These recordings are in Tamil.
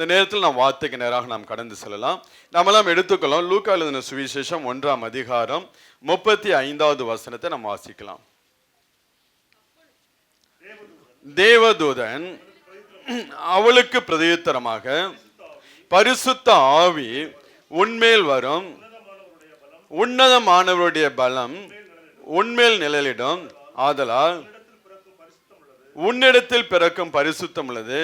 இந்த நேரத்தில் நாம் வார்த்தைக்கு நேராக நாம் கடந்து செல்லலாம். நம்மளாம் எடுத்துக்கலாம். லூக்கா எழுதின சுவிசேஷம் 1ஆம் அதிகாரம் 35வது வசனத்தை நாம் வாசிக்கலாம். தேவதூதன் அவளுக்கு பிரதியுத்தரமாக, பரிசுத்த ஆவி உன்மேல் வரும், உன்னதமானவருடைய பலம் உன்மேல் நிழலிடும், ஆதலால் உன்னிடத்தில் பிறக்கும் பரிசுத்தம் உள்ளது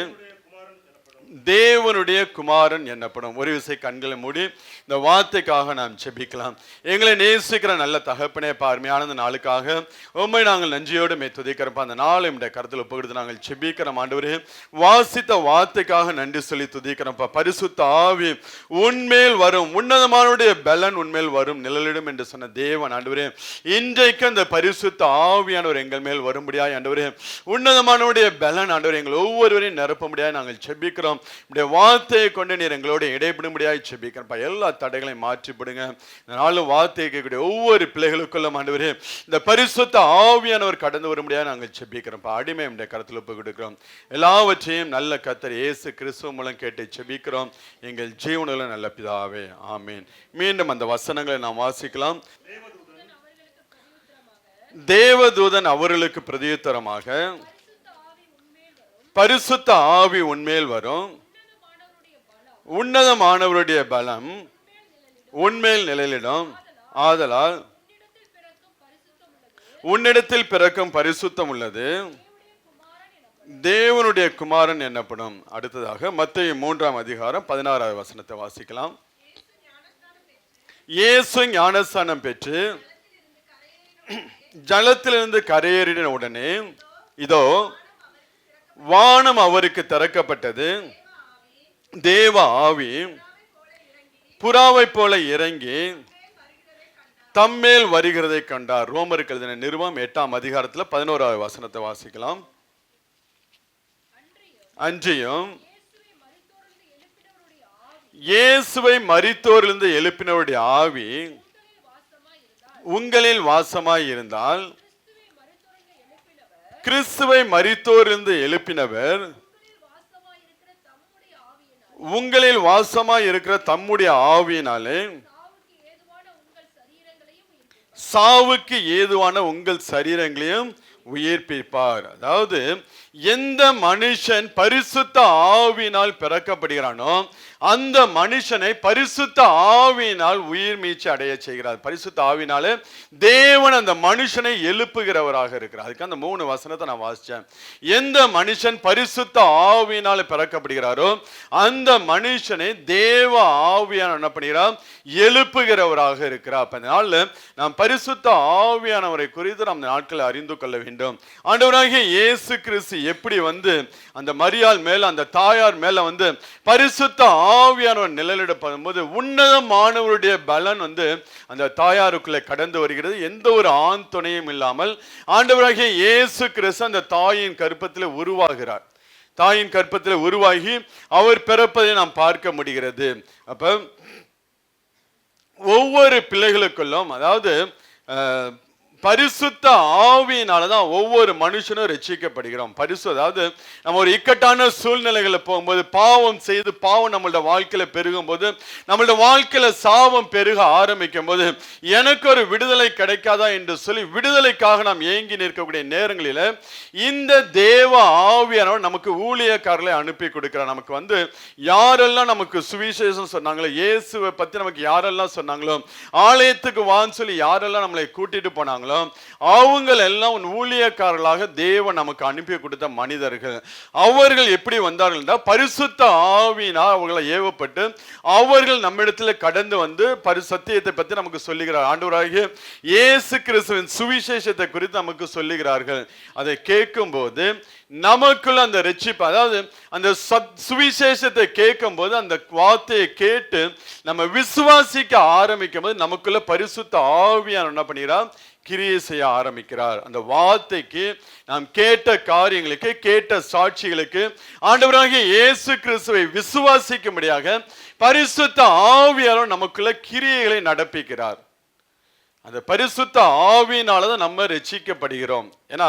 தேவனுடைய குமாரன் என்னப்படும். ஒரு விசை கண்களை மூடி இந்த வார்த்தைக்காக நாம் செபிக்கலாம். எங்களை நேசிக்கிற நல்ல தகப்பனே, பார்மையான நாளுக்காக உண்மை நாங்கள் நன்றியோடு துதிக்கிறப்ப அந்த நாள் என்னுடைய கருத்தில் ஒப்புக்கொடுத்து நாங்கள் செபிக்கிறோம். ஆண்டவரே, வாசித்த வார்த்தைக்காக நன்றி சொல்லி துதிக்கிறோம்ப்பா. பரிசுத்த ஆவி உன்மேல் வரும், உன்னதமானுடைய பலன் உன்மேல் வரும், நிழலிடும் என்று சொன்ன தேவன் ஆண்டவரே, இன்றைக்கு அந்த பரிசுத்த ஆவியானவர் எங்கள் மேல் வரும்படியாய் ஆண்டவரே, உன்னதமானுடைய பலன் ஆண்டவர் எங்கள் ஒவ்வொருவரையும் நிரப்பும்படியாய் நாங்கள் செபிக்கிறோம். உடைய வார்த்தையை கொண்டு நீர் எங்களோட இடைபடும்படியாய் செபிக்கிறப்பா. எல்லா தடைகளையும் மாற்றிப்படுங்க. நாலு வார்த்தையை கேட்கக்கூடிய ஒவ்வொரு பிள்ளைகளுக்குள்ள ஆண்டவரே, இந்த பரிசுத்த ஆவியானவர் கடந்து வரும்படியாக நாங்கள் செபிக்கிறோம்ப்பா. அடிமை உடைய கருத்தில் ஒப்பு கொடுக்கிறோம். எல்லாவற்றையும் நல்ல கர்த்தர் இயேசு கிறிஸ்துவ மூலம் கேட்டு செபிக்கிறோம் எங்கள் ஜீவனுள்ள நல்ல பிதாவே, ஆமீன். மீண்டும் அந்த வசனங்களை நாம் வாசிக்கலாம். தேவதூதன் அவர்களுக்கு பிரதியுத்தரமாக, பரிசுத்த ஆவி உன்மேல் வரும், உன்னதமானவருடைய பலம் உன்மேல் நிழலிடும், ஆதலால் உன்னிடத்தில் பிறக்கும் பரிசுத்தம் உள்ளது தேவனுடைய குமாரன் என்னப்படும். அடுத்ததாக மத்தேயு 3ஆம் அதிகாரம் 16வது வசனத்தை வாசிக்கலாம். இயேசு ஞானஸ்நானம் பெற்று ஜலத்திலிருந்து கரையேறின உடனே இதோ வானம் அவருக்கு திறக்கப்பட்டது, தேவ ஆவி புறாவை போல இறங்கி தம்மேல் வருகிறதை கண்டார். ரோமருக்கு எழுதின நிருபம் 8ஆம் அதிகாரத்தில் 11வது வசனத்தை வாசிக்கலாம். அன்றியும் இயேசுவை மரித்தோரிலிருந்து எழுப்பினவருடைய ஆவி உங்களில் வாசமாய் இருந்தால், கிறிஸ்துவை மரித்தோரிலிருந்து எழுப்பினவர் உங்களில் வாசமாய் இருக்கிற தம்முடைய ஆவியினாலே சாவுக்கு ஏதுவான உங்கள் சரீரங்களையும் உயிர்ப்பிப்பார். அதாவது எந்த மனுஷன் பரிசுத்த ஆவியினால் பிறக்கப்படுகிறானோ அந்த மனுஷனை பரிசுத்த ஆவியினால் உயிர் மீட்சி அடைய செய்கிறார். பரிசுத்த ஆவியினாலே தேவன் அந்த மனுஷனை எழுப்புகிறவராக இருக்கிறார். அதுக்கு அந்த 3 வசனத்தை நான் வாசிச்சேன். எந்த மனுஷன் பரிசுத்த ஆவியினால் பிறக்கப்படுகிறாரோ அந்த மனுஷனை தேவ ஆவியான என்ன பண்ணுகிறார், எழுப்புகிறவராக இருக்கிறார். அப்ப இந்த நாள்ல நாம் பரிசுத்த ஆவியானவரை குறித்து நாம் நாட்களை அறிந்து கொள்ள வேண்டும். ஆண்டவராகிய இயேசு கிறிஸ்து எப்படி அந்த மரியாள் மேல, அந்த தாயார் மேல பரிசுத்த ஆவியானவர் நிழலிடப்படும் போது உன்னதமானவருடைய பலன் அந்த தாயாருக்குள்ளே கடந்து வருகிறது. எந்த ஒரு ஆண் துணையும் இல்லாமல் ஆண்டவராகிய இயேசு கிறிஸ்து அந்த தாயின் கர்ப்பத்தில் உருவாகிறார். தாயின் கர்ப்பத்தில் உருவாகி அவர் பிறப்பதை நாம் பார்க்க முடிகிறது. அப்ப ஒவ்வொரு பிள்ளைகளுக்குள்ளும், அதாவது பரிசுத்த ஆவியினாலதான் ஒவ்வொரு மனுஷனும் ரட்சிக்கப்படுகிறோம். அதாவது நம்ம ஒரு இக்கட்டான சூழ்நிலைகளை போகும்போது, பாவம் செய்து பாவம் நம்மளோட வாழ்க்கையில பெருகும் போது, நம்மளோட வாழ்க்கையில சாபம் பெருக ஆரம்பிக்கும் போது, எனக்கு ஒரு விடுதலை கிடைக்காதா என்று சொல்லி விடுதலைக்காக நாம் ஏங்கி நிற்கக்கூடிய நேரங்களில இந்த தேவ ஆவியானவர் நமக்கு ஊழியக்காரர்களை அனுப்பி கொடுக்கிறார். நமக்கு யாரெல்லாம் நமக்கு சுவிசேஷம் சொன்னாங்களோ, இயேசுவை பத்தி நமக்கு யாரெல்லாம் சொன்னாங்களோ, ஆலயத்துக்கு வான்னு சொல்லி யாரெல்லாம் நம்மளை கூட்டிட்டு போனாங்களோ, அவங்க எல்லாம் ஊழியக்காரர்களாக தேவன் நமக்கு அனுப்பி கொடுத்த மனிதர்கள். அவர்கள் எப்படி வந்தார்கள், பரிசுத்த ஆவியினால் அவர்களை ஏவப்பட்டு அவர்கள் நம்மிடத்தில் கடந்து சத்தியத்தை பற்றி நமக்கு சொல்லுகிறார். ஆண்டவராகிய இயேசு கிறிஸ்துவின் சுவிசேஷத்தை குறித்து நமக்கு சொல்லுகிறார்கள். அதை கேட்கும் போது நமக்குள்ள அந்த ரட்சிப்பு, அதாவது அந்த சுவிசேஷத்தை கேட்கும் போது, அந்த வார்த்தையை கேட்டு நம்ம விசுவாசிக்க ஆரம்பிக்கும் போது நமக்குள்ள பரிசுத்த ஆவியானவர் என்ன பண்ணுகிறார், கிரியை செய்ய ஆரம்பிக்கிறார். அந்த வார்த்தைக்கு, நாம் கேட்ட காரியங்களுக்கு, கேட்ட சாட்சிகளுக்கு ஆண்டவராகிய இயேசு கிறிஸ்துவை விசுவாசிக்கும்படியாக பரிசுத்த ஆவியானவர் நமக்குள்ள கிரியைகளை நடப்பிக்கிறார். அந்த பரிசுத்த ஆவியினாலதான் நம்ம ரட்சிக்கப்படுகிறோம். ஏன்னா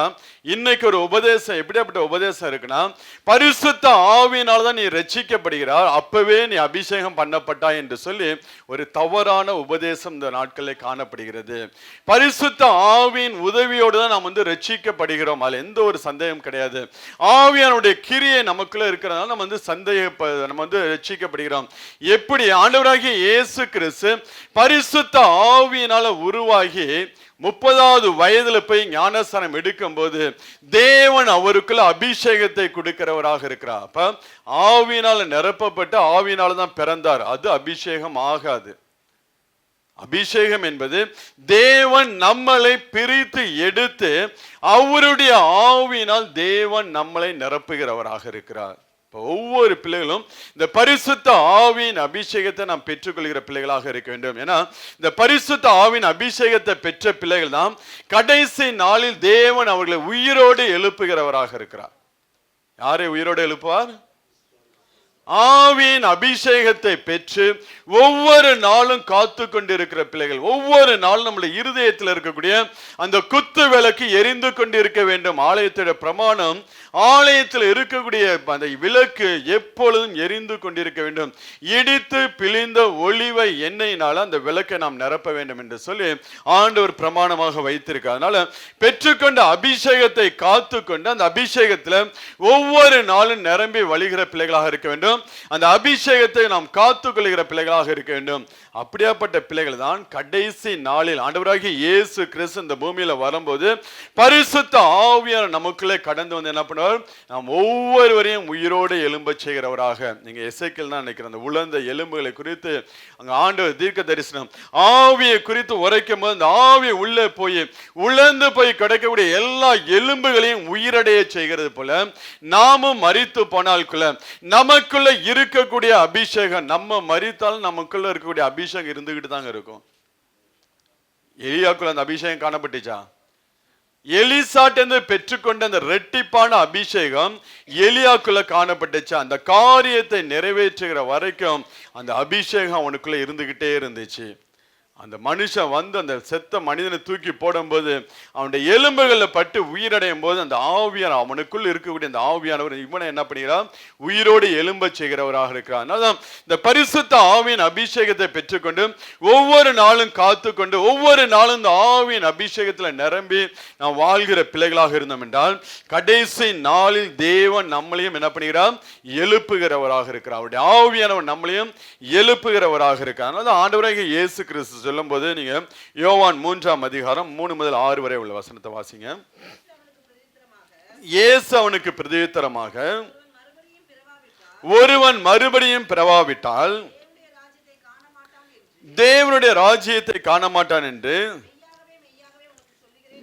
இன்னைக்கு ஒரு உபதேசம் எப்படியாப்பட்ட உபதேசம் இருக்குன்னா, பரிசுத்த ஆவியினால தான் நீ ரட்சிக்கப்படுகிறார், அப்பவே நீ அபிஷேகம் பண்ணப்பட்டாய் என்று சொல்லி ஒரு தவறான உபதேசம் இந்த நாட்களில் காணப்படுகிறது. பரிசுத்த ஆவியின் உதவியோடு தான் நாம் ரட்சிக்கப்படுகிறோம், அதில் எந்த ஒரு சந்தேகம் கிடையாது. ஆவியானுடைய கிரியை நமக்குள்ள இருக்கிறதுனால நம்ம ரட்சிக்கப்படுகிறோம். எப்படி ஆண்டவராகிய இயேசு கிறிஸ்து பரிசுத்த ஆவியினால உருவாகி 30வது வயதுல போய் ஞானஸ்நானம் எடுக்கும் போது தேவன் அவருக்குள்ள அபிஷேகத்தை கொடுக்கிறவராக இருக்கிறார். அப்ப ஆவியினால நிரப்பப்பட்ட ஆவியினால தான் பிறந்தார், அது அபிஷேகம் ஆகாது. அபிஷேகம் என்பது தேவன் நம்மளை பிரித்து எடுத்து அவருடைய ஆவியினால் தேவன் நம்மளை நிரப்புகிறவராக இருக்கிறார். ஒவ்வொரு பிள்ளைகளும் இந்த பரிசுத்த ஆவியின் அபிஷேகத்தை நாம் பெற்றுக்கொள்கிற பிள்ளைகளாக இருக்க வேண்டும். ஏன்னா இந்த பரிசுத்த ஆவியின் அபிஷேகத்தை பெற்ற பிள்ளைகள் தான் கடைசி நாளில் தேவன் அவர்களை உயிரோடு எழுப்புகிறவராக இருக்கிறார். யாரை உயிரோடு எழுப்புவார்? ஆவியின் அபிஷேகத்தை பெற்று ஒவ்வொரு நாளும் காத்து கொண்டிருக்கிற பிள்ளைகள், ஒவ்வொரு நாளும் நம்முடைய இருதயத்தில் இருக்கக்கூடிய அந்த குத்து விளக்கு எரிந்து கொண்டிருக்க வேண்டும். ஆலயத்தோட பிரமாணம், ஆலயத்தில் இருக்கக்கூடிய அந்த விளக்கு எப்பொழுதும் எரிந்து கொண்டிருக்க வேண்டும். இடித்து பிழிந்த ஒளிவை எண்ணெயினால அந்த விளக்கை நாம் நிரப்ப வேண்டும் என்று சொல்லி ஆண்டவர் பிரமாணமாக வைத்திருக்கார். அதனால பெற்றுக்கொண்ட அபிஷேகத்தை காத்து கொண்டு அந்த அபிஷேகத்தில் ஒவ்வொரு நாளும் நிரம்பி வழிகிற பிள்ளைகளாக இருக்க வேண்டும். அந்த அபிஷேகத்தை நாம் காத்து கொள்கிற பிள்ளைகளாக இருக்க வேண்டும். அப்படியாப்பட்ட பிள்ளைகள் தான் கடைசி நாளில் ஆண்டவராகிய இயேசு கிறிஸ்து இந்த பூமியில வரும்போது பரிசுத்த ஆவியானவர் நமக்குள்ளே கடந்து வந்து என்ன பண்ணுவார்? நாம் ஒவ்வொருவரையும் உயிரோடு எழும்ப செய்கிறவராக. நீங்க எசேக்கியேல் தான் நினைக்கிற அந்த உலர்ந்த எலும்புகளை குறித்து அங்க ஆண்டவர் தீர்க்க தரிசனம் ஆவியை குறித்து உரைக்கும் போது அந்த ஆவி உள்ளே போய் உலர்ந்து போய் கிடைக்கக்கூடிய எல்லா எலும்புகளையும் உயிரடைய செய்கிறது போல நாமும் மரித்து போனால்குள்ள நமக்குள்ள இருக்கக்கூடிய அபிஷேகம், நம்ம மரித்தால் நமக்குள்ள இருக்கக்கூடிய அபிஷேகம் இருந்துகிட்டு தாங்க இருக்கும். எலியாக்குள்ள அந்த அபிஷேகம் காணப்பட்டுச்சா? எலிசாட்டை பெற்றுக்கொண்ட அந்த ரெட்டிப்பான அபிஷேகம் எலியாக்குள்ள காணப்பட்டுச்சு. அந்த காரியத்தை நிறைவேற்றுகிற வரைக்கும் அந்த அபிஷேகம் அவனுக்குள்ள இருந்துகிட்டே இருந்துச்சு. அந்த மனுஷன் வந்து அந்த செத்த மனிதனை தூக்கி போடும்போது அவனுடைய எலும்புகளில் பட்டு உயிரடையும் போது அந்த ஆவியான அவனுக்குள் இருக்கக்கூடிய அந்த ஆவியானவர் இவனை என்ன பண்ணுகிறார்? உயிரோடு எலும்ப செய்கிறவராக இருக்கிறார். அதனால இந்த பரிசுத்த ஆவியின் அபிஷேகத்தை பெற்றுக்கொண்டு ஒவ்வொரு நாளும் காத்து கொண்டு ஒவ்வொரு நாளும் இந்த ஆவியின் அபிஷேகத்தில் நிரம்பி நாம் வாழ்கிற பிள்ளைகளாக இருந்தோம் என்றால் கடைசி நாளில் தேவன் நம்மளையும் என்ன பண்ணுகிறார்? எழுப்புகிறவராக இருக்கிறார். அவருடைய ஆவியானவர் நம்மளையும் எழுப்புகிறவராக இருக்கிறார். அதனால ஆண்டவராகிய இயேசு கிறிஸ்து சொல்லும் போது நீங்க யோவான் 3ஆம் அதிகாரம் 3 முதல் 6 வரை உள்ள வசனத்தை வாசிங்க. இயேசு அவனுக்கு பிரதியுத்தரமாக, ஒருவன் மறுபடியும் பிறவாவிட்டால் தேவனுடைய ராஜ்யத்தை காண மாட்டான் என்று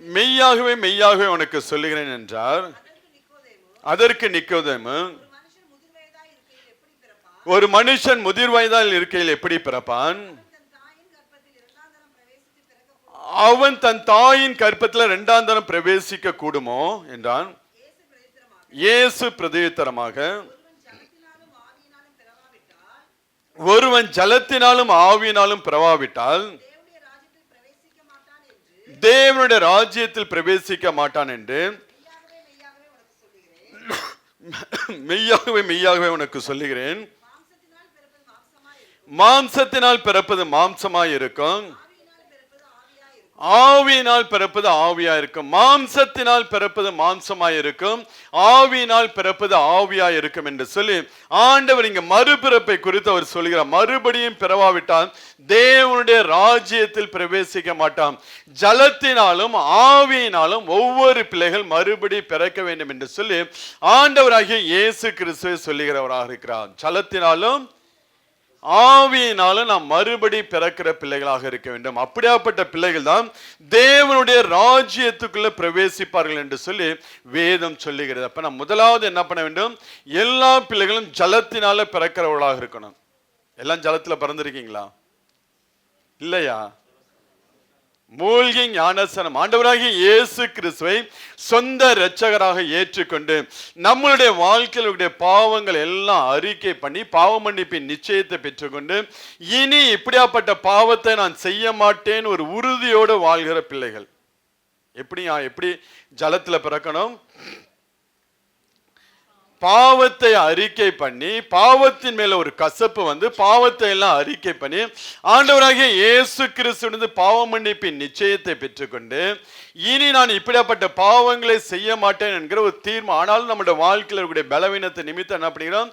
மெய்யாகவே மெய்யாகவே உனக்கு சொல்லுகிறேன் என்றார். அதற்கு நிக்கோதேமு, ஒரு மனுஷன் முதிர் வயதால் இருக்கையில் எப்படி பிறப்பான்? அவன் தன் தாயின் கற்பத்தில் 2ஆம் தரம் பிரவேசிக்க கூடுமோ என்றான். இயேசு பிரதியுத்தரமாக, ஒருவன் ஜலத்தினாலும் ஆவியினாலும் பிறவாவிட்டால் தேவனுடைய ராஜ்யத்தில் பிரவேசிக்க மாட்டான் என்று மெய்யாகவே மெய்யாகவே உனக்கு சொல்லுகிறேன். மாம்சத்தினால் பிறப்பது மாம்சமாய் இருக்கும், ஆவியினால் பிறப்பது ஆவியா இருக்கும். மாம்சத்தினால் பிறப்பது மாம்சமாய் இருக்கும், ஆவியினால் பிறப்பது ஆவியா இருக்கும் என்று சொல்லி ஆண்டவர் இங்க மறுபிறப்பை குறித்து அவர் சொல்கிறார். மறுபடியும் பிறவாவிட்டால் தேவனுடைய ராஜ்யத்தில் பிரவேசிக்க மாட்டான். ஜலத்தினாலும் ஆவியினாலும் ஒவ்வொரு பிள்ளைகள் மறுபடி பிறக்க வேண்டும் என்று சொல்லி ஆண்டவராகிய இயேசு கிறிஸ்துவை சொல்லுகிறவராக இருக்கிறார். ஜலத்தினாலும் ஆவியினாலும் நாம் மறுபடி பிறக்கிற பிள்ளைகளாக இருக்க வேண்டும். அப்படியாப்பட்ட பிள்ளைகள் தான் தேவனுடைய ராஜ்யத்துக்குள்ள பிரவேசிப்பார்கள் என்று சொல்லி வேதம் சொல்லுகிறது. அப்ப நாம் முதலாவது என்ன பண்ண வேண்டும்? எல்லா பிள்ளைகளும் ஜலத்தினால பிறக்கிறவர்களாக இருக்கணும். எல்லாம் ஜலத்துல பிறந்திருக்கீங்களா? இல்லையா? மூழ்கி ஞானஸ்நானம் ஆண்டவராகிய இயேசு கிறிஸ்துவை சொந்த இரட்சகராக ஏற்றுக்கொண்டு நம்மளுடைய வாழ்க்கையிலுடைய பாவங்கள் எல்லாம் அறிக்கை பண்ணி பாவ மன்னிப்பின் நிச்சயத்தை பெற்றுக்கொண்டு இனி இப்படியாப்பட்ட பாவத்தை நான் செய்ய மாட்டேன் ஒரு உறுதியோடு வாழ்கிற பிள்ளைகள். எப்படி ஜலத்துல பிறக்கணும்? பாவத்தை அறிக்கை பண்ணி, பாவத்தின் மேல ஒரு கசப்பு வந்து பாவத்தை எல்லாம் அறிக்கை பண்ணி ஆண்டவராகிய இயேசு கிறிஸ்து பாவ மன்னிப்பின் நிச்சயத்தை பெற்றுக்கொண்டு இனி நான் இப்படிப்பட்ட பாவங்களை செய்ய மாட்டேன் என்கிற ஒரு தீர்மானம். ஆனாலும் நம்முடைய வாழ்க்கையில் இருக்கக்கூடிய பலவீனத்தை நிமித்தம் என்ன பண்ணுகிறோம்?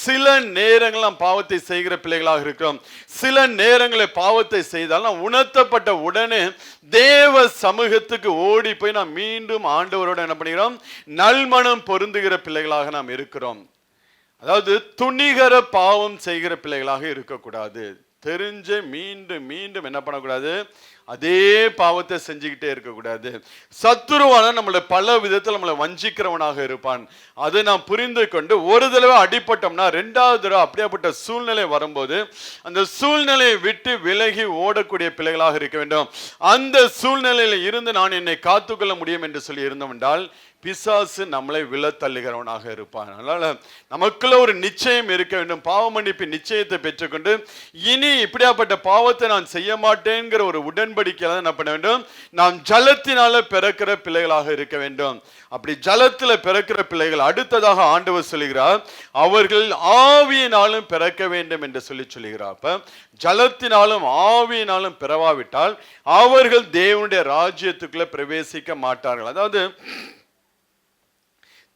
சில நேரங்கள் நாம் பாவத்தை செய்கிற பிள்ளைகளாக இருக்கிறோம். சில நேரங்களில் பாவத்தை செய்தால் நாம் உணர்த்தப்பட்ட உடனே தேவ சமூகத்துக்கு ஓடி போய் நாம் மீண்டும் ஆண்டவரோட என்ன பண்ணுகிறோம்? நல்மனம் பொருந்துகிற பிள்ளைகளாக நாம் இருக்கிறோம். அதாவது துணிகர பாவம் செய்கிற பிள்ளைகளாக இருக்கக்கூடாது. தெரிஞ்ச மீண்டும் மீண்டும் என்ன பண்ணக்கூடாது? அதே பாவத்தை செஞ்சுக்கிட்டே இருக்கக்கூடாது. சத்துருவான நம்மளை பல விதத்தில் நம்மளை வஞ்சிக்கிறவனாக இருப்பான். அதை நாம் புரிந்து கொண்டு ஒரு தடவை அடிப்பட்டோம்னா ரெண்டாவது தடவை அப்படியாப்பட்ட சூழ்நிலை வரும்போது அந்த சூழ்நிலையை விட்டு விலகி ஓடக்கூடிய பிள்ளைகளாக இருக்க வேண்டும். அந்த சூழ்நிலையில் இருந்து நான் என்னை காத்துக்கொள்ள முடியும் என்று சொல்லி இருந்தோம் என்றால் பிசாசு நம்மளை விழத்தள்ளுகிறவனாக இருப்பான். அதனால நமக்குள்ள ஒரு நிச்சயம் இருக்க வேண்டும். பாவ மன்னிப்பு நிச்சயத்தை பெற்றுக்கொண்டு இனி இப்படியாப்பட்ட பாவத்தை நான் செய்ய மாட்டேங்கிற ஒரு உடன்படிக்கையில என்ன பண்ண வேண்டும்? நாம் ஜலத்தினால பிறக்கிற பிள்ளைகளாக இருக்க வேண்டும். அப்படி ஜலத்துல பிறக்கிற பிள்ளைகள் அடுத்ததாக ஆண்டவர் சொல்லுகிறார், அவர்கள் ஆவியினாலும் பிறக்க வேண்டும் என்று சொல்லுகிறார். அப்ப ஜலத்தினாலும் ஆவியினாலும் பிறவாவிட்டால் அவர்கள் தேவனுடைய ராஜ்யத்துக்குள்ள பிரவேசிக்க மாட்டார்கள். அதாவது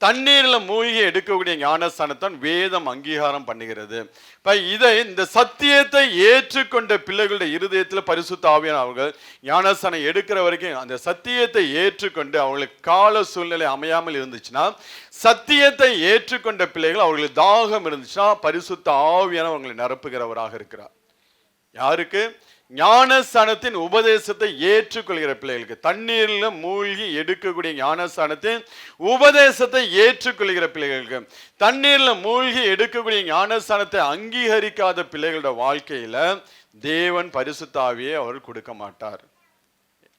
தண்ணீர்ல மூழ்கி எடுக்கக்கூடிய ஞானஸ்தானத்தான் வேதம் அங்கீகாரம் பண்ணுகிறது. இந்த சத்தியத்தை ஏற்றுக்கொண்ட பிள்ளைகளுடைய இருதயத்தில் பரிசுத்த ஆவியானவர் அவர்கள் ஞானஸ்தானம் எடுக்கிற வரைக்கும் அந்த சத்தியத்தை ஏற்றுக்கொண்டு அவங்களுக்கு கால சூழ்நிலை அமையாமல் இருந்துச்சுன்னா, சத்தியத்தை ஏற்றுக்கொண்ட பிள்ளைகள் அவர்களுக்கு தாகம் இருந்துச்சுன்னா பரிசுத்த ஆவியானவர் அவங்களை நிரப்புகிறவராக இருக்கிறார். யாருக்கு? ஞானஸ்தானத்தின் உபதேசத்தை ஏற்றுக்கொள்கிற பிள்ளைகளுக்கு. தண்ணீரில் மூழ்கி எடுக்கக்கூடிய ஞானஸ்தானத்தின் உபதேசத்தை ஏற்றுக்கொள்கிற பிள்ளைகளுக்கு. தண்ணீரில் மூழ்கி எடுக்கக்கூடிய ஞானஸ்தானத்தை அங்கீகரிக்காத பிள்ளைகளோட வாழ்க்கையில தேவன் பரிசுத்த ஆவியை அவர் கொடுக்க மாட்டார்.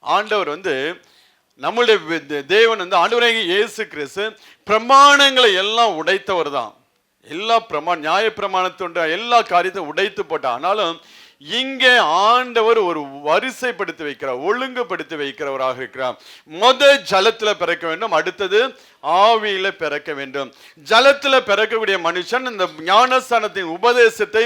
ஆண்டவர் நம்மளுடைய தேவன் ஆண்டவராகிய இயேசு கிறிஸ்து பிரமாணங்களை எல்லாம் உடைத்தவர் தான். எல்லா நியாய பிரமாணத்தோட எல்லா காரியத்தையும் உடைத்து போட்டார். ஆனாலும் இங்கே ஆண்டவர் ஒரு வரிசைப்படுத்தி வைக்கிறார், ஒழுங்குபடுத்தி வைக்கிறவராக இருக்கிறார். ஜலத்துல பிறக்க வேண்டும், அடுத்தது ஆவியில பிறக்க வேண்டும். ஜலத்துல பிறக்கக்கூடிய மனுஷன் இந்த ஞானஸ்தானத்தின் உபதேசத்தை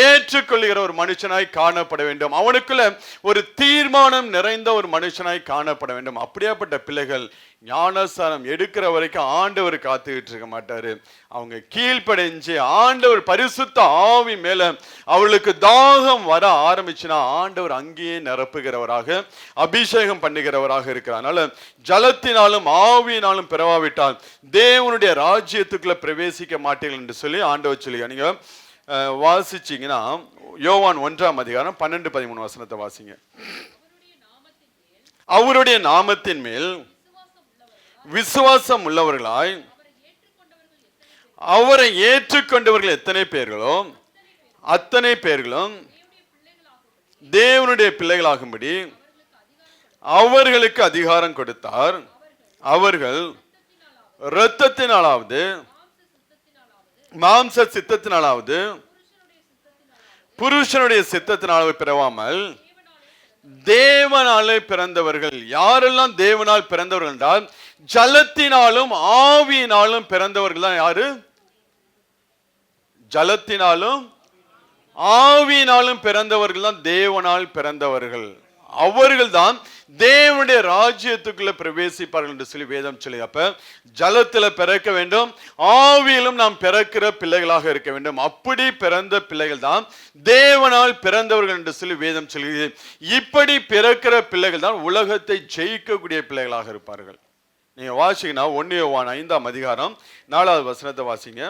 ஏற்றுக்கொள்கிற ஒரு மனுஷனாய் காணப்பட வேண்டும். அவனுக்குள்ள ஒரு தீர்மானம் நிறைந்த ஒரு மனுஷனாய் காணப்பட வேண்டும். அப்படியாப்பட்ட பிள்ளைகள் ஞானஸ்தானம் எடுக்கிற வரைக்கும் ஆண்டவர் காத்துக்கிட்டு இருக்க மாட்டாரு. அவங்க கீழ்ப்படைஞ்சு ஆண்டவர் பரிசுத்த ஆவி மேல அவளுக்கு தாகம் வர ஆரம்பிச்சுன்னா ஆண்டவர் அங்கேயே நிரப்புகிறவராக அபிஷேகம் பண்ணுகிறவராக இருக்கிறார். அதனால ஜலத்தினாலும் ஆவியினாலும் பிறவாவிட்டால் தேவனுடைய ராஜ்யத்துக்குள்ள பிரவேசிக்க மாட்டீர்கள் என்று சொல்லி ஆண்டவர் சொல்லி நீங்க வாசிச்சீங்கன்னா யோவான் 1ஆம் அதிகாரம் 12-13 வசனத்தை வாசிங்க. அவருடைய நாமத்தின் மேல் விசுவாசம் உள்ளவர்களாய் அவரை ஏற்றுக்கொண்டவர்கள் எத்தனை பேர்களோ அத்தனை பேர்களும் தேவனுடைய பிள்ளைகளாகும்படி அவர்களுக்கு அதிகாரம் கொடுத்தார். அவர்கள் இரத்தத்தினாலாவது மாம்ச சித்தத்தினாலாவது புருஷனுடைய சித்தத்தினாலாவது பிறவாமல் தேவனாலே பிறந்தவர்கள். யாரெல்லாம் தேவனால் பிறந்தவர்கள் என்றால் ஜலத்தினாலும் ஆவியினாலும் பிறந்தவர்கள் தான். யாரு? ஜலத்தினாலும் ஆவியினாலும் பிறந்தவர்கள் தான் தேவனால் பிறந்தவர்கள். அவர்கள் தான் தேவனுடைய ராஜ்யத்துக்குள்ள பிரவேசிப்பார்கள் என்று சொல்லி வேதம் சொல்லி. அப்ப ஜலத்துல பிறக்க வேண்டும், ஆவியிலும் நாம் பிறக்கிற பிள்ளைகளாக இருக்க வேண்டும். அப்படி பிறந்த பிள்ளைகள் தான் தேவனால் பிறந்தவர்கள் என்று சொல்லி வேதம் சொல்லி. இப்படி பிறக்கிற பிள்ளைகள் தான் உலகத்தை ஜெயிக்கக்கூடிய பிள்ளைகளாக இருப்பார்கள். நீங்க வாசிங்கன்னா 1 யோவான் 5ஆம் அதிகாரம் 4வது வசனத்தை வாசிங்க.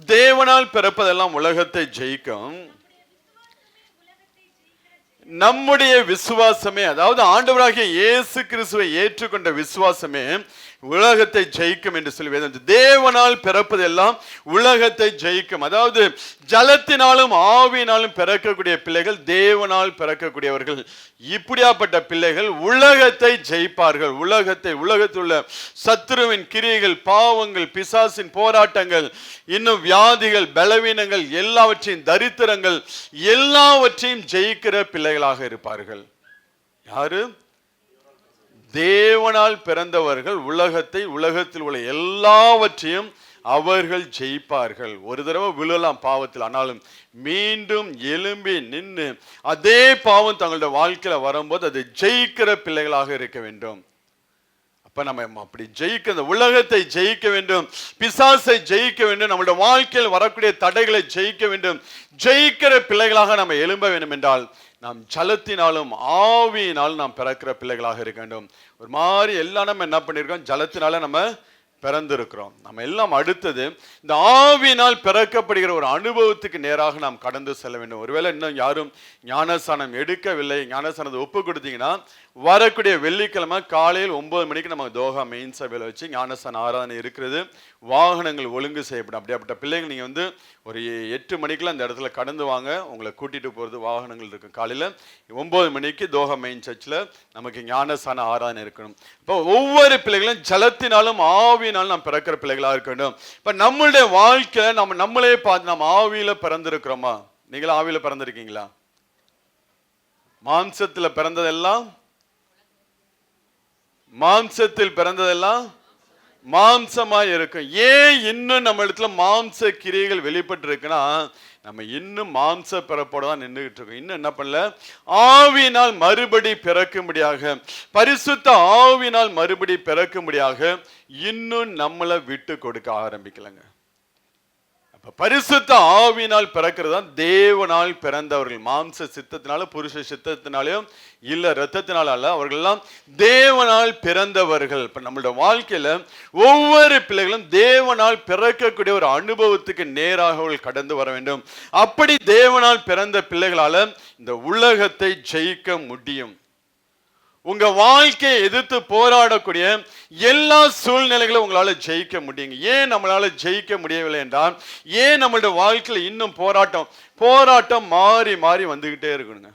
தேவனால் பிறப்பதெல்லாம் உலகத்தை ஜெயிக்கும். நம்முடைய விசுவாசமே, அதாவது ஆண்டவராகிய இயேசு கிறிஸ்துவை ஏற்றுக்கொண்ட விசுவாசமே உலகத்தை ஜெயிக்கும் என்று சொல்லி வேதம். தேவனால் பிறப்பதெல்லாம் உலகத்தை ஜெயிக்கும். அதாவது ஜலத்தினாலும் ஆவியினாலும் பிறக்கக்கூடிய பிள்ளைகள் தேவனால் பிறக்கக்கூடியவர்கள். இப்படியாப்பட்ட பிள்ளைகள் உலகத்தை ஜெயிப்பார்கள். உலகத்தில் உள்ள சத்துருவின் கிரியைகள், பாவங்கள், பிசாசின் போராட்டங்கள், இன்னும் வியாதிகள், பலவீனங்கள் எல்லாவற்றையும், தரித்திரங்கள் எல்லாவற்றையும் ஜெயிக்கிற பிள்ளைகளாக இருப்பார்கள். யாரு? தேவனால் பிறந்தவர்கள் உலகத்தில் உள்ள எல்லாவற்றையும் அவர்கள் ஜெயிப்பார்கள். ஒரு தடவை விழலாம் பாவத்தில், ஆனாலும் மீண்டும் எழும்பி நின்று அதே பாவம் தங்களுடைய வாழ்க்கையில வரும்போது அதை ஜெயிக்கிற பிள்ளைகளாக இருக்க வேண்டும். அப்ப நம்ம அப்படி ஜெயிக்க, உலகத்தை ஜெயிக்க வேண்டும், பிசாசை ஜெயிக்க வேண்டும், நம்மளுடைய வாழ்க்கையில் வரக்கூடிய தடைகளை ஜெயிக்க வேண்டும். ஜெயிக்கிற பிள்ளைகளாக நம்ம எழும்ப வேண்டும் என்றால் நாம் ஜலத்தினாலும் ஆவியினாலும் நாம் பிறக்கிற பிள்ளைகளாக இருக்க வேண்டும். ஒரு மாதிரி எல்லாம் நம்ம என்ன பண்ணிருக்கோம், ஜலத்தினால நம்ம பிறந்திருக்கிறோம். நம்ம எல்லாம் அடுத்தது இந்த ஆவியினால் பிறக்கப்படுகிற ஒரு அனுபவத்துக்கு நேராக நாம் கடந்து செல்ல வேண்டும். ஒருவேளை இன்னும் யாரும் ஞானஸ்நானம் எடுக்கவில்லை, ஞானஸ்நானத்தை ஒப்பு கொடுத்தீங்கன்னா வரக்கூடிய வெள்ளிக்கிழமை காலையில் 9 மணிக்கு நம்ம தோகா மெயின் சபையில் வச்சு ஞானஸ்நான ஆராதனை இருக்கிறது. வாகனங்கள் ஒழுங்கு செய்யப்படும். அப்படியாப்பட்ட பிள்ளைகள் நீங்கள் வந்து ஒரு 8 மணிக்கெல்லாம் அந்த இடத்துல கடந்து வாங்க, உங்களை கூட்டிகிட்டு போகிறது வாகனங்கள் இருக்கும். காலையில் 9 மணிக்கு தோகா மெயின் சர்ச்சில் நமக்கு ஞானஸ்நான ஆராதனை இருக்கணும். இப்போ ஒவ்வொரு பிள்ளைகளும் ஜலத்தினாலும் ஆவியினாலும் நாம் பிறக்கிற பிள்ளைகளாக இருக்க வேண்டும். இப்போ நம்மளுடைய வாழ்க்கையில் நம்மளே பார்த்து நம்ம ஆவியில் பிறந்திருக்கிறோமா? நீங்களும் ஆவியில் பிறந்திருக்கீங்களா? மாம்சத்தில் பிறந்ததெல்லாம் மாம்சமாய் இருக்கும். ஏன் இன்னும் நம்ம இடத்துல மாம்ச கிரியைகள் வெளிப்பட்டு இருக்குன்னா, நம்ம இன்னும் மாம்ச பிறப்போட தான் நின்றுகிட்டு இருக்கோம். இன்னும் என்ன பண்ணல, ஆவியினால் மறுபடி பிறக்கும்படியாக, பரிசுத்த ஆவியினால் மறுபடி பிறக்கும்படியாக இன்னும் நம்மளை விட்டு கொடுக்க ஆரம்பிக்கலங்க. பரிசுத்த ஆவியினால் பிறக்கிறது தான் தேவனால் பிறந்தவர்கள். மாம்ச சித்தத்தினாலும் புருஷ சித்தத்தினாலும் இல்ல ரத்தத்தினால அல்ல, அவர்கள் எல்லாம் தேவனால் பிறந்தவர்கள். இப்ப நம்மளோட வாழ்க்கையில ஒவ்வொரு பிள்ளைகளும் தேவனால் பிறக்கக்கூடிய ஒரு அனுபவத்துக்கு நேராக அவர்கள் கடந்து வர வேண்டும். அப்படி தேவனால் பிறந்த பிள்ளைகளால இந்த உலகத்தை ஜெயிக்க முடியும். உங்க வாழ்க்கையை எதிர்த்து போராடக்கூடிய எல்லா சூழ்நிலைகளும் உங்களால ஜெயிக்க முடியுங்க. ஏன் நம்மளால ஜெயிக்க முடியவில்லை என்றால், ஏன் நம்மளுடைய வாழ்க்கையில இன்னும் போராட்டம் மாறி மாறி வந்துகிட்டே இருக்கணுங்க.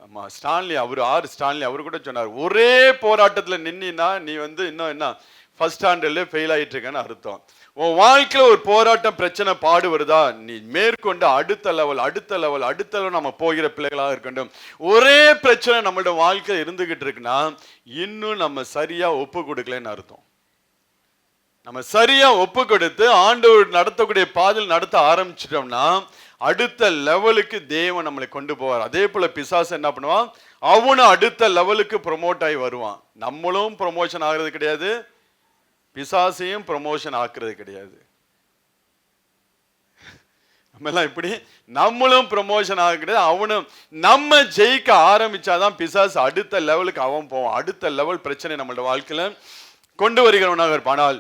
ஆமா, ஸ்டான்லி அவரு கூட சொன்னார், ஒரே போராட்டத்துல நின்னா நீ வந்து இன்னும் என்ன ஃபர்ஸ்ட் ஸ்டாண்டர்ட்ல ஃபெயில் ஆயிட்டு இருக்கேன்னு அர்த்தம். உன் வாழ்க்கையில ஒரு போராட்டம், பிரச்சனை, பாடு வருதா, நீ மேற்கொண்டு அடுத்த லெவல் நம்ம போகிற பிள்ளைகளாக இருக்கட்டும். ஒரே பிரச்சனை நம்மளோட வாழ்க்கையில இருந்துகிட்டு இருக்குன்னா இன்னும் நம்ம சரியா ஒப்பு கொடுக்கலன்னு அர்த்தம். நம்ம சரியா ஒப்பு கொடுத்து ஆண்டவர் நடத்தக்கூடிய பாதையில் நடத்த ஆரம்பிச்சிட்டோம்னா அடுத்த லெவலுக்கு தேவன் நம்மளை கொண்டு போவார். அதே போல பிசாசு என்ன பண்ணுவான், அவனும் அடுத்த லெவலுக்கு ப்ரொமோட் ஆகி வருவான். நம்மளும் ப்ரொமோஷன் ஆகிறது கிடையாது, பிசாசையும் ப்ரமோஷன் ஆக்குறது கிடையாது. நம்மளும் ப்ரமோஷன் ஆக கிடையாது, அவனும். நம்ம ஜெயிக்க ஆரம்பிச்சாதான் பிசாசு அடுத்த லெவலுக்கு அவன் போவான். அடுத்த லெவல் பிரச்சனை நம்மளோட வாழ்க்கையில கொண்டு வருகிறவனாக இருப்பான். ஆனால்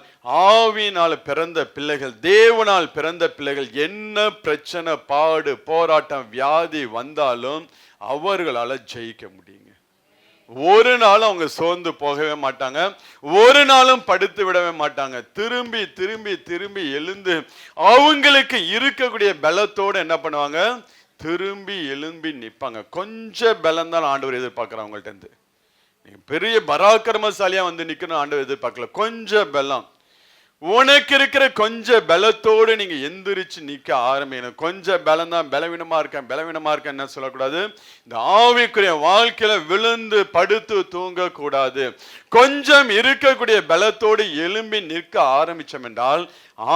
ஆவியினால் பிறந்த பிள்ளைகள், தேவனால் பிறந்த பிள்ளைகள், என்ன பிரச்சனை, பாடு, போராட்டம், வியாதி வந்தாலும் அவர்களால ஜெயிக்க முடியுங்க. ஒரு நாளும் அவங்க சோர்ந்து போகவே மாட்டாங்க, ஒரு நாளும் படுத்து விடவே மாட்டாங்க. திரும்பி திரும்பி திரும்பி எழுந்து அவங்களுக்கு இருக்கக்கூடிய பலத்தோடு என்ன பண்ணுவாங்க, திரும்பி எழும்பி நிற்பாங்க. கொஞ்சம் பலம் தான் ஆண்டவர் எதிர்பார்க்குறாங்க அவங்கள்ட்ட இருந்து. நீங்க பெரிய பராக்கிரமசாலியா வந்து நிக்கணும் ஆண்டவர் எதிர்பார்க்கல. கொஞ்சம் பலம், உனக்கு இருக்கிற கொஞ்சம் பலத்தோடு நீங்க எந்திரிச்சு நிக்க ஆரம்பிக்கணும். கொஞ்சம் பலம் தான், பலவீனமா இருக்கேன் என்ன சொல்லக்கூடாது. இந்த ஆவிக்குரிய வாழ்க்கையில விழுந்து படுத்து தூங்க கூடாது. கொஞ்சம் இருக்கக்கூடிய பலத்தோடு எழும்பி நிற்க ஆரம்பிச்சோம் என்றால்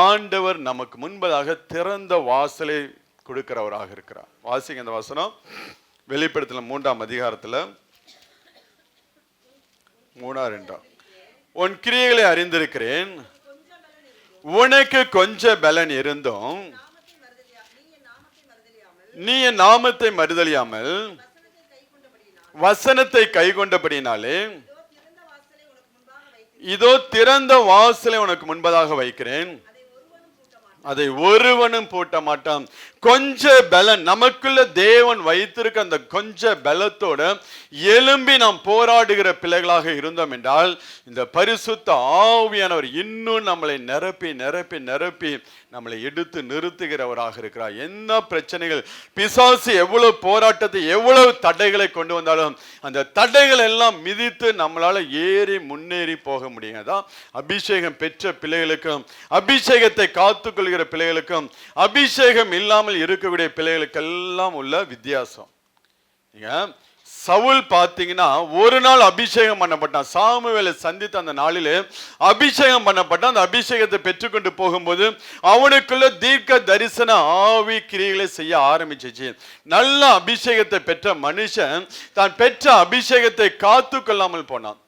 ஆண்டவர் நமக்கு முன்பதாக திறந்த வாசலை கொடுக்கிறவராக இருக்கிறார். வாசிங்க அந்த வசனம், வெளிப்படுத்தல 3ஆம் அதிகாரத்துல 3-2. உன் கிரியைகளை அறிந்திருக்கிறேன், உனக்கு கொஞ்சம் பலன் இருந்தும் நீ என் நாமத்தை மறுதலியாமல் வசனத்தை கை கொண்டபடினாலே இதோ திறந்த வாசலை உனக்கு முன்பதாக வைக்கிறேன், அதை ஒருவனும் பூட்ட மாட்டான். கொஞ்ச பலன் நமக்குள்ள தேவன் வைத்திருக்க அந்த கொஞ்ச பலத்தோட எழும்பி நாம் போராடுகிற பிள்ளைகளாக இருந்தோம் என்றால் இந்த பரிசுத்த ஆவியானவர் இன்னும் நம்மளை நிரப்பி நிரப்பி நிரப்பி நம்மளை எடுத்து நிறுத்துகிறவராக இருக்கிறார். என்ன பிரச்சனைகள், பிசாசு எவ்வளவு போராட்டத்தை எவ்வளவு தடைகளை கொண்டு வந்தாலும் அந்த தடைகள் எல்லாம் மிதித்து நம்மளால ஏறி முன்னேறி போக முடியும். அதான் அபிஷேகம் பெற்ற பிள்ளைகளுக்கும் அபிஷேகத்தை காத்துக்கொள்கிற பிள்ளைகளுக்கும் அபிஷேகம் இல்லாமல் இருக்கக்கூடிய பிள்ளைகளுக்கெல்லாம் உள்ள வித்தியாசம். சவுல் பார்த்தீங்கன்னா ஒரு நாள் அபிஷேகம் பண்ணப்பட்டான். சாமுவேலை சந்தித்த அந்த நாளிலே அபிஷேகம் பண்ணப்பட்டான். அந்த அபிஷேகத்தை பெற்றுக்கொண்டு போகும்போது அவனுக்குள்ள தீர்க்க தரிசன ஆவி கிரியைகளை செய்ய ஆரம்பிச்சிச்சு. நல்ல அபிஷேகத்தை பெற்ற மனுஷன் தான் பெற்ற அபிஷேகத்தை காத்து கொள்ளாமல் போனான்.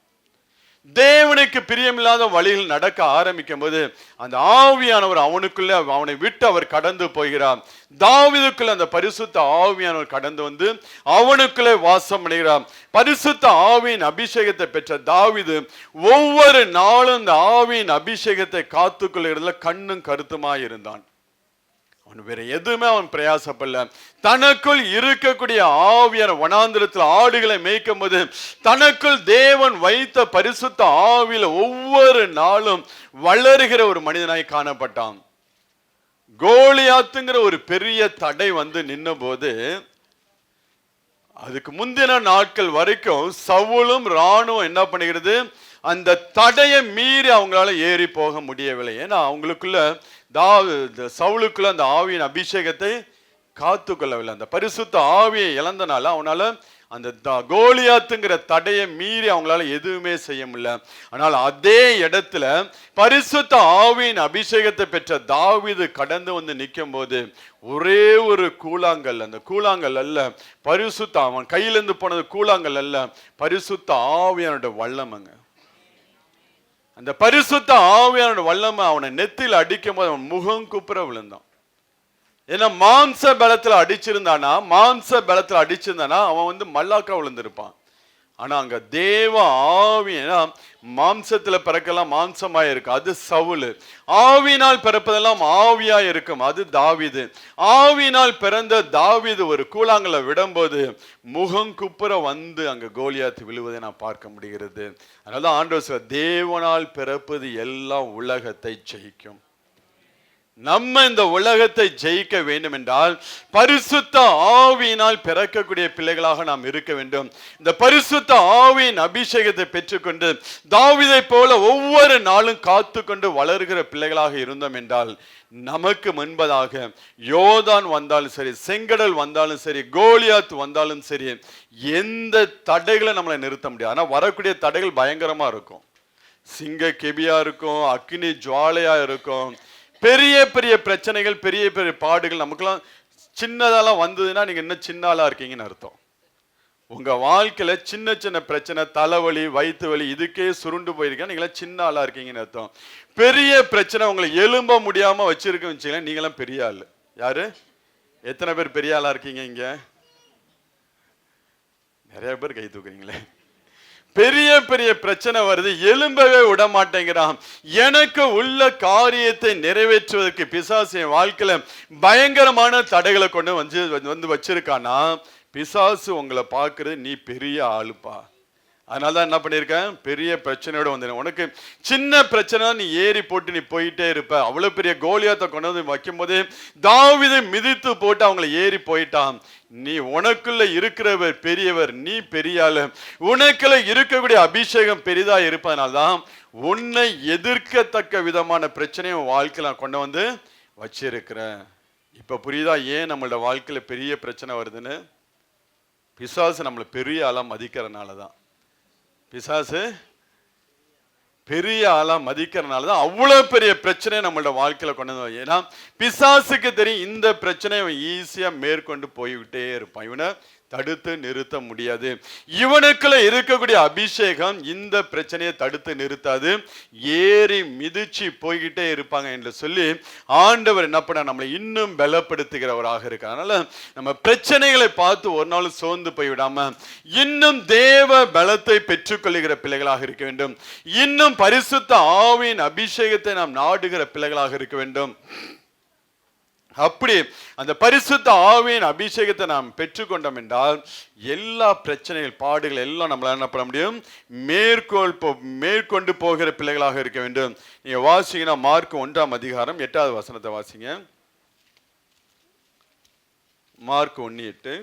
தேவனுக்கு பிரியமில்லாத வழியில் நடக்க ஆரம்பிக்கும் போது அந்த ஆவியானவர் அவனுக்குள்ள அவனை விட்டு அவர் கடந்து போகிறார். தாவீதுக்குள்ள அந்த பரிசுத்த ஆவியானவர் கடந்து வந்து அவனுக்குள்ளே வாசம் பண்ணுகிறார். பரிசுத்த ஆவியின் அபிஷேகத்தை பெற்ற தாவீது ஒவ்வொரு நாளும் இந்த ஆவியின் அபிஷேகத்தை காத்துக்கொள்கிறதுல கண்ணும் கருத்துமாய் இருந்தான். அவன் வேற எதுவுமே அவன் பிரயாசப்படல. தனக்குள் இருக்கக்கூடிய ஆவியான வனாந்திரத்தில் ஆடுகளை மேய்க்கும் போது தனக்குள் தேவன் வைத்த பரிசுத்த ஆவியில ஒவ்வொரு நாளும் வளருகிற ஒரு மனிதனாய் காணப்பட்டான். கோலியாத்துங்கிற ஒரு பெரிய தடை வந்து நின்ன போது அதுக்கு முந்தின நாட்கள் வரைக்கும் சவுலும் ராணுவம் என்ன பண்ணுகிறது, அந்த தடையை மீறி அவங்களால ஏறி போக முடியவில்லை. ஏன்னா அவங்களுக்குள்ள சவுலுக்குள்ள அந்த ஆவியின் அபிஷேகத்தை காத்து கொள்ளவில்லை. அந்த பரிசுத்த ஆவியை இழந்தனால அவனால அந்த கோலியாத்துங்கிற தடையை மீறி அவங்களால எதுவுமே செய்ய முடியல. ஆனால் அதே இடத்துல பரிசுத்த ஆவியின் அபிஷேகத்தை பெற்ற தாவீது கடந்து வந்து நிற்கும் போது ஒரே ஒரு கூழாங்கல், அந்த கூழாங்கல் அல்ல பரிசுத்த, அவன் கையிலிருந்து போனது கூழாங்கல் அல்ல, பரிசுத்த ஆவியானோட வல்லமைங்க. அந்த பரிசுத்த ஆவியானோட வல்லமை அவனை நெத்தியில் அடிக்கும் போது அவன் முகம் குப்புற விழுந்தான். ஏன்னா மாம்ச பலத்துல அடிச்சிருந்தானா அவன் வந்து மல்லாக்கா விழுந்திருப்பான். ஆனா அங்க தேவ ஆவியா மாம்சத்துல பிறக்கலாம் மாம்சமாய் இருக்கும், அது சவுல். ஆவியினால் பிறப்பதெல்லாம் ஆவியா இருக்கும், அது தாவீது. ஆவியினால் பிறந்த தாவீது ஒரு கூழாங்கல விடும்போது முகம் குப்புற வந்து அங்க கோலியாத்து விழுவதை நான் பார்க்க முடிகிறது. அதனால ஆண்டவர் சொல்றார், தேவனால் பிறப்பது எல்லாம் உலகத்தை ஜெயிக்கும். நம்ம இந்த உலகத்தை ஜெயிக்க வேண்டும் என்றால் பரிசுத்த ஆவியினால் பிறக்கக்கூடிய பிள்ளைகளாக நாம் இருக்க வேண்டும். இந்த பரிசுத்த ஆவியின் அபிஷேகத்தை பெற்றுக்கொண்டு தாவீதை போல ஒவ்வொரு நாளும் காத்து கொண்டு வளர்கிற பிள்ளைகளாக இருந்தோம் என்றால் நமக்கு முன்பதாக யோர்தான் வந்தாலும் சரி, செங்கடல் வந்தாலும் சரி, கோலியாத் வந்தாலும் சரி, எந்த தடைகளை நம்மளை நிறுத்த முடியாது. ஆனால் வரக்கூடிய தடைகள் பயங்கரமா இருக்கும். சிங்க கெபியா இருக்கும், அக்னி ஜுவாலையா இருக்கும், பெரிய பெரிய பிரச்சனைகள், பெரிய பெரிய பாடுகள். நமக்குலாம் சின்னதாலாம் வந்ததுன்னா நீங்க இன்னும் சின்ன ஆளா இருக்கீங்கன்னு அர்த்தம். உங்க வாழ்க்கையில சின்ன சின்ன பிரச்சனை, தலைவலி, வயிற்று வலி, இதுக்கே சுருண்டு போயிருக்கேன், நீங்களாம் சின்ன ஆளா இருக்கீங்கன்னு அர்த்தம். பெரிய பிரச்சனை உங்களை எழும்ப முடியாம வச்சிருக்குன்னு வச்சுக்கலாம், நீங்களாம் பெரிய ஆள். யாரு, எத்தனை பேர் பெரிய ஆளா இருக்கீங்க இங்க? நிறைய பேர் கை தூக்குறீங்களே. பெரிய பெரிய பிரச்சனை வருது, எழும்பவே விட மாட்டேங்கிறான். எனக்கு உள்ள காரியத்தை நிறைவேற்றுவதற்கு பிசாசு என் வாழ்க்கையில பயங்கரமான தடைகளை கொண்டு வந்து வச்சிருக்கானா, பிசாசு உங்களை பார்க்கறது நீ பெரிய ஆளுப்பா. அதனாலதான் என்ன பண்ணியிருக்கேன், பெரிய பிரச்சனையோட வந்து உனக்கு சின்ன பிரச்சனை நீ ஏறி போட்டு நீ போயிட்டே இருப்ப. அவ்வளவு பெரிய கோலியாத்தை கொண்டு வந்து வைக்கும் போதே தாவீதை மிதித்து போட்டு அவங்களை ஏறி போயிட்டான். நீ உனக்குள்ள இருக்கிறவர் பெரியவர், நீ பெரிய ஆளு, உனக்குள்ள இருக்கக்கூடிய அபிஷேகம் பெரிதா இருப்பதனால்தான் உன்னை எதிர்க்கத்தக்க விதமான பிரச்சனையை உன் வாழ்க்கையில கொண்டு வந்து வச்சிருக்கிறேன். இப்ப புரியுதா ஏன் நம்மளோட வாழ்க்கையில பெரிய பிரச்சனை வருதுன்னு? பிசாசு நம்மளை பெரிய ஆளா மதிக்கிறதுனாலதான். பிசாசு பெரிய ஆளா மதிக்கிறதுனாலதான் அவ்வளவு பெரிய பிரச்சனை நம்மளோட வாழ்க்கையில கொண்டு வந்து. ஏன்னா பிசாசுக்கு தெரியும் இந்த பிரச்சனையை ஈஸியா மேற்கொண்டு போய்விட்டே இருப்பான், இவனை தடுத்து நிறுத்த முடியாது. இவனுக்குள்ள இருக்கக்கூடிய அபிஷேகம் இந்த பிரச்சனையை தடுத்து நிறுத்தாது, ஏறி மிதிச்சு போய்கிட்டே இருப்பாங்க என்று சொல்லி ஆண்டவர் என்ன பண்ண நம்மளை இன்னும் பலப்படுத்துகிறவராக இருக்க. அதனால நம்ம பிரச்சனைகளை பார்த்து ஒரு நாள் சோர்ந்து போய்விடாம இன்னும் தேவ பலத்தை பெற்றுக்கொள்ளுகிற பிள்ளைகளாக இருக்க வேண்டும். இன்னும் பரிசுத்த ஆவியின் அபிஷேகத்தை நாம் நாடுகிற பிள்ளைகளாக இருக்க வேண்டும். அப்படி அந்த பரிசுத்த ஆவியின் அபிஷேகத்தை நாம் பெற்றுக்கொண்டோம் என்றால் எல்லா பிரச்சனைகள் பாடுகள் எல்லாம் நம்மளால என்ன பண்ண முடியும், மேற்கொண்டு போகிற பிள்ளைகளாக இருக்க வேண்டும். நீங்க வாசிங்கன்னா மார்க் 1:8 வசனத்தை வாசிங்க. மார்க் 1:8.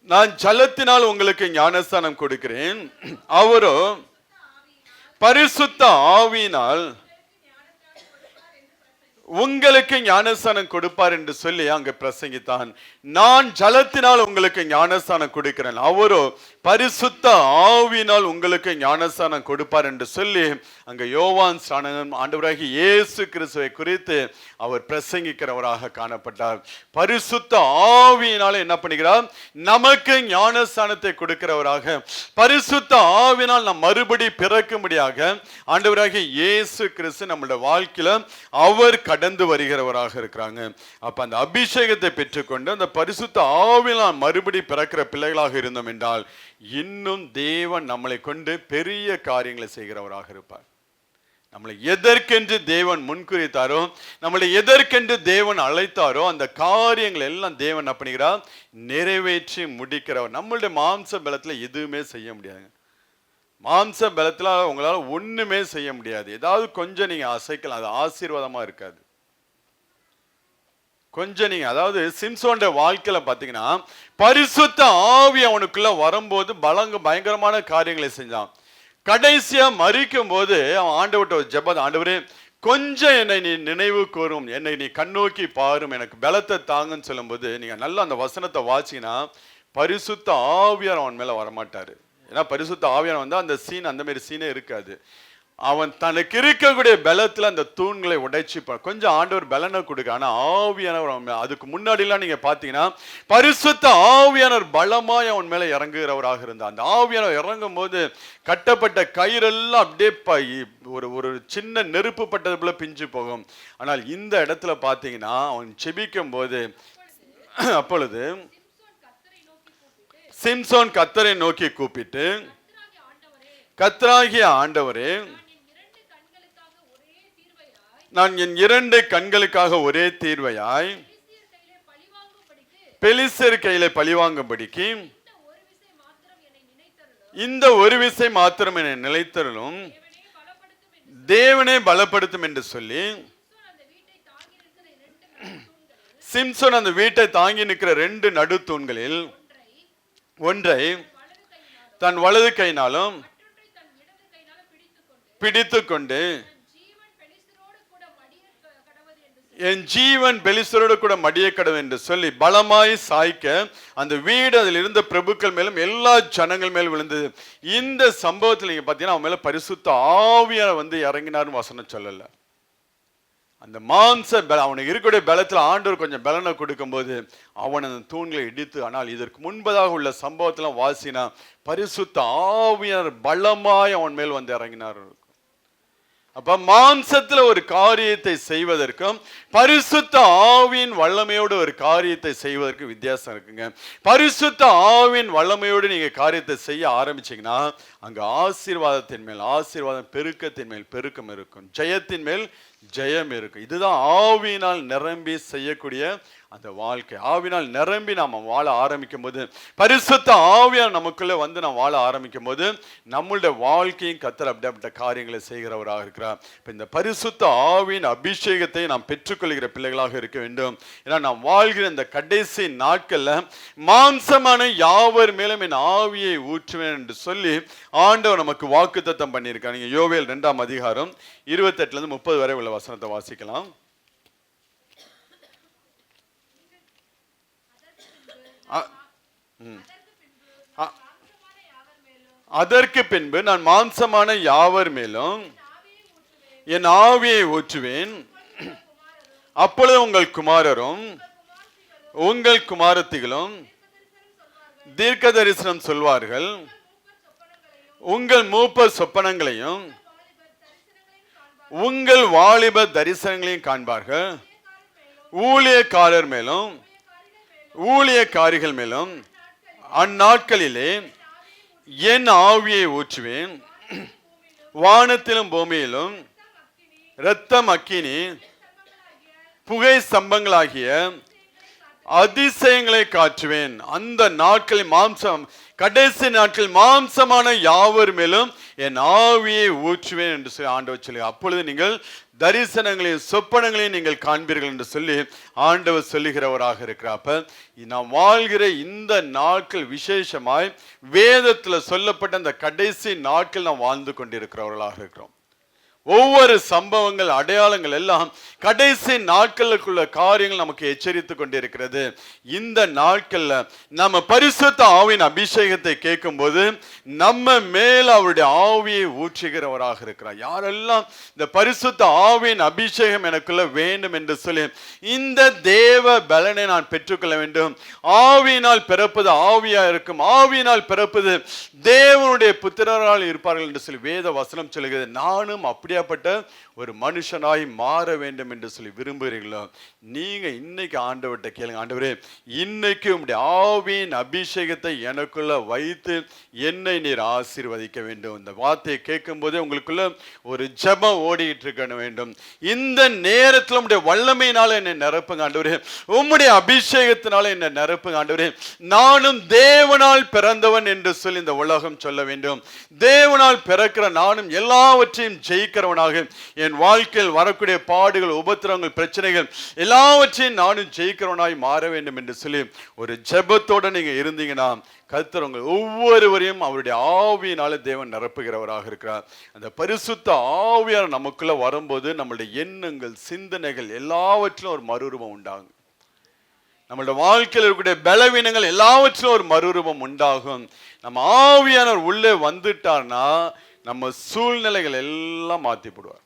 நான் ஜலத்தினால் உங்களுக்கு ஞானஸ்தானம் கொடுக்கிறேன், அவரோ பரிசுத்த ஆவியினால் உங்களுக்கு ஞானஸ்தானம் கொடுப்பார் என்று சொல்லி அங்க பிரசங்கித்தான். நான் ஜலத்தினால் உங்களுக்கு ஞானஸ்தானம் கொடுக்கிறேன், அவரோ பரிசுத்த ஆவியினால் உங்களுக்கு ஞானஸ்தானம் கொடுப்பார் என்று சொல்லி அங்க யோவான் ஸ்நானகன் ஆண்டவராகிய இயேசு கிறிஸ்துவை குறித்து அவர் பிரசங்கிக்கிறவராக காணப்பட்டார். பரிசுத்த ஆவியினால என்ன பண்ணுகிறார், நமக்கு ஞானஸ்தானத்தை கொடுக்கிறவராக, பரிசுத்த ஆவியினால் நாம் மறுபடி பிறக்கும்படியாக ஆண்டவராகிய இயேசு கிறிஸ்து நம்மளுடைய வாழ்க்கையில அவர் கடந்து வருகிறவராக இருக்கிறாங்க. அப்ப அந்த அபிஷேகத்தை பெற்றுக்கொண்டு அந்த பரிசுத்த ஆவியினால் மறுபடி பிறக்கிற பிள்ளைகளாக இருந்தோம் என்றால் இன்னும் தேவன் நம்மளை கொண்டு பெரிய காரியங்களை செய்கிறவராக இருப்பார். நம்மளை எதற்கென்று தேவன் முன்குறித்தாரோ, நம்மளை எதற்கென்று தேவன் அழைத்தாரோ அந்த காரியங்கள் எல்லாம் தேவன் என்ன பண்ணுகிறார், நிறைவேற்றி முடிக்கிறவர். நம்மளுடைய மாம்ச பலத்துல எதுவுமே செய்ய முடியாது. மாம்ச பலத்துல உங்களால ஒண்ணுமே செய்ய முடியாது. ஏதாவது கொஞ்சம் நீங்க அசைக்கலாம், அது ஆசீர்வாதமா இருக்காது. கொஞ்சம் நீங்க, அதாவது சிம்சோனுடைய வாழ்க்கையில பாத்தீங்கன்னா பரிசுத்த ஆவி அவனுக்குள்ள வரும்போது பயங்கரமான காரியங்களை செஞ்சான். கடைசியா மரிக்கும் போது அவன் ஆண்டவர்கிட்ட ஒரு ஜெபம், ஆண்டவரே கொஞ்சம் என்னை நீ நினைவு கூறும், என்னை நீ கண்ணோக்கி பாரும், எனக்கு பலத்தை தாங்கன்னு சொல்லும் போது நீங்க நல்லா அந்த வசனத்தை வாசிங்கன்னா பரிசுத்த ஆவியார் அவன் மேல வரமாட்டாரு. ஏன்னா பரிசுத்த ஆவியார் வந்தா அந்த சீன், அந்த மாதிரி சீனே இருக்காது. அவன் தனக்கு இருக்கக்கூடிய பலத்துல அந்த தூண்களை உடைச்சு கொஞ்சம் ஆண்டவர் பலனை கொடுக்க. ஆனா ஆவியானவர், அதுக்கு முன்னாடி எல்லாம் நீங்க பாத்தீங்கன்னா பரிசுத்த ஆவியானவர் பலமாய் அவன் மேல இறங்குகிறவராக இருந்தார். அந்த ஆவியானவர் இறங்கும் போது கட்டப்பட்ட கயிறெல்லாம் அப்படியே ஒரு சின்ன நெருப்பு பட்டது போல பிஞ்சு போகும். ஆனால் இந்த இடத்துல பாத்தீங்கன்னா அவன் செபிக்கும் போது அப்பொழுது சிம்சோன் கர்த்தரை நோக்கி கூப்பிட்டு, கர்த்தராகிய ஆண்டவரே, நான் என் 2 கண்களுக்காக ஒரே தீர்வையாய் பெலிஸ்தர் கையில பழிவாங்கும்படிக்கு இந்த ஒரு விசை மாத்திரம் என்னை நிலைத்தருளும், தேவனே பலப்படுத்தும் என்று சொல்லி சிம்சோன் அந்த வீட்டை தாங்கி நிற்கிற 2 நடு தூண்களில் ஒன்றை தன் வலது கையினாலும் பிடித்துக்கொண்டு, என் ஜீவன் பெலிஸ்தரோடு கூட மடிய கடவு என்று சொல்லி பலமாய் சாய்க்க அந்த வீடு அதில் இருந்த பிரபுக்கள் மேலும் எல்லா ஜனங்கள் மேலும் விழுந்தது. இந்த சம்பவத்தில் நீங்க பாத்தீங்கன்னா அவன் மேல பரிசுத்த ஆவியார் வந்து இறங்கினார்னு வசனம் சொல்லல. அந்த மாம்ச அவனுக்கு இருக்கக்கூடிய பலத்துல ஆண்டவர் கொஞ்சம் பலனை கொடுக்கும் போது அவன் அந்த தூண்களை இடித்து, ஆனால் இதற்கு முன்பதாக உள்ள சம்பவத்துல வாசினா பரிசுத்த ஆவியார் பலமாய் அவன் மேல் வந்து இறங்கினார். அப்ப மாம்சத்துல ஒரு காரியத்தை செய்வதற்கும் பரிசுத்த ஆவியின் வல்லமையோடு ஒரு காரியத்தை செய்வதற்கு வித்தியாசம் இருக்குங்க. பரிசுத்த ஆவியின் வல்லமையோடு நீங்க காரியத்தை செய்ய ஆரம்பிச்சீங்கன்னா அங்க ஆசீர்வாதத்தின் மேல் ஆசீர்வாதம், பெருக்கத்தின் மேல் பெருக்கம் இருக்கும், ஜெயத்தின் மேல் ஜெயம் இருக்கும். இதுதான் ஆவியினால் நிரம்பி செய்யக்கூடிய அந்த வாழ்க்கை. ஆவினால் நிரம்பி நாம வாழ ஆரம்பிக்கும் போது, பரிசுத்த ஆவியால் நமக்குள்ள வந்து நாம் வாழ ஆரம்பிக்கும் போது நம்மளுடைய வாழ்க்கையும் கர்த்தர் அப்படிப்பட்ட காரியங்களை செய்கிறவராக இருக்கிறார். இப்ப இந்த பரிசுத்த ஆவியின் அபிஷேகத்தை நாம் பெற்றுக்கொள்கிற பிள்ளைகளாக இருக்க வேண்டும். ஏன்னா நாம் வாழ்கிற இந்த கடைசி நாட்கள்ல மாம்சமான யாவர் மேலும் என் ஆவியை ஊற்றுவேன் என்று சொல்லி ஆண்டவர் நமக்கு வாக்குத்தத்தம் பண்ணியிருக்காங்க. நீங்க யோவேல் 2ஆம் அதிகாரம் 28 30 வரை உள்ள வசனத்தை வாசிக்கலாம். அதற்கு பின்பு நான் மாம்சமான யாவர் மேலும் என் ஆவியை ஊற்றுவேன், அப்பொழுது உங்கள் குமாரரும் உங்கள் குமாரத்திகளும் தீர்க்க தரிசனம் சொல்வார்கள், உங்கள் மூப்பர் சொப்பனங்களையும் உங்கள் வாலிப தரிசனங்களையும் காண்பார்கள், ஊழியக்காரர் மேலும் ஊழியக்காரிகள் மேலும் அந்நாட்களிலே என் ஆவியை ஊற்றுவேன், வானத்திலும் பூமியிலும் இரத்தம் அக்கினி புகை ஸ்தம்பங்களாகிய அதிசயங்களை காட்டுவேன். அந்த நாட்களில் மாம்சம், கடைசி நாட்கள் மாம்சமான யாவர் மேலும் என் ஆவியை ஊற்றுவேன் என்று சொல்லி ஆண்டவர் சொல்லி, அப்பொழுது நீங்கள் தரிசனங்களையும் சொப்பனங்களையும் நீங்கள் காண்பீர்கள் என்று சொல்லி ஆண்டவர் சொல்லுகிறவராக இருக்கிறார். அப்ப நாம் வாழ்கிற இந்த நாட்கள் விசேஷமாய் வேதத்துல சொல்லப்பட்ட அந்த கடைசி நாட்கள் நாம் வாழ்ந்து கொண்டிருக்கிறவர்களாக இருக்கிறோம். ஒவ்வொரு சம்பவங்கள், அடையாளங்கள் எல்லாம் கடைசி நாட்களுக்குள்ள காரியங்கள் நமக்கு எச்சரித்து கொண்டிருக்கிறது. இந்த நாட்கள்ல நம்ம பரிசுத்த ஆவியின் அபிஷேகத்தை கேட்கும் போது நம்ம மேல் அவருடைய ஆவியை ஊற்றுகிறவராக இருக்கிறார். யாரெல்லாம் இந்த பரிசுத்த ஆவியின் அபிஷேகம் எனக்குள்ள வேண்டும் என்று சொல்லி இந்த தேவ பலனை நான் பெற்றுக்கொள்ள வேண்டும், ஆவியினால் பிறப்பது ஆவியா இருக்கும், ஆவியினால் பிறப்பது தேவனுடைய புத்திரரால் இருப்பார்கள் என்று சொல்லி வேத வசனம் சொல்லுகிறது. நானும் அப்படியாப்பட்ட ஒரு மனுஷனாய் மாற வேண்டும் என்று சொல்லி விரும்புகிறீங்களோ, நீங்க இன்னைக்கு ஆண்டவர்கிட்ட கேளுங்க, ஆண்டவரே இன்னைக்கு உம்முடைய ஆவியின் அபிஷேகத்தை எனக்குள்ள வைத்து என்னை நீர் ஆசீர்வதிக்க வேண்டும். இந்த வார்த்தையை கேட்கும் போதே உங்களுக்குள்ள ஒரு ஜெபம் ஓடிட்டு இருக்க வேண்டும். இந்த நேரத்தில் உம்முடைய வல்லமையினால என்னை நிரப்புங்க ஆண்டவரே, உம்முடைய அபிஷேகத்தினால என்னை நிரப்புங்க ஆண்டவரே. நானும் தேவனால் பிறந்தவன் என்று சொல்லி இந்த உலகம் சொல்ல வேண்டும். தேவனால் பிறக்கிற நானும் எல்லாவற்றையும் ஜெயிக்கிறவனாக, என் வாழ்க்கையில் வரக்கூடிய பாடுகள், உபத்திரங்கள், பிரச்சனைகள் எல்லாவற்றையும் நானும் ஜெயிக்கிறவனாய் மாற வேண்டும் என்று சொல்லி ஒரு ஜெபத்தோட நீங்க இருந்தீங்கன்னா கர்த்தர் உங்கள் ஒவ்வொருவரையும் அவருடைய ஆவியினால தேவன் நிரப்புகிறவராக இருக்கிறார். அந்த பரிசுத்த ஆவியார் நமக்குள்ள வரும்போது நம்மளுடைய எண்ணங்கள், சிந்தனைகள் எல்லாவற்றிலும் ஒரு மறுரூபம் உண்டாகும். நம்மளுடைய வாழ்க்கையில் இருக்கக்கூடிய பலவீனங்கள் எல்லாவற்றிலும் ஒரு மறுரூபம் உண்டாகும். நம்ம ஆவியானவர் உள்ளே வந்துட்டார்னா நம்ம சூழ்நிலைகள் எல்லாம் மாத்தி போடுவார்.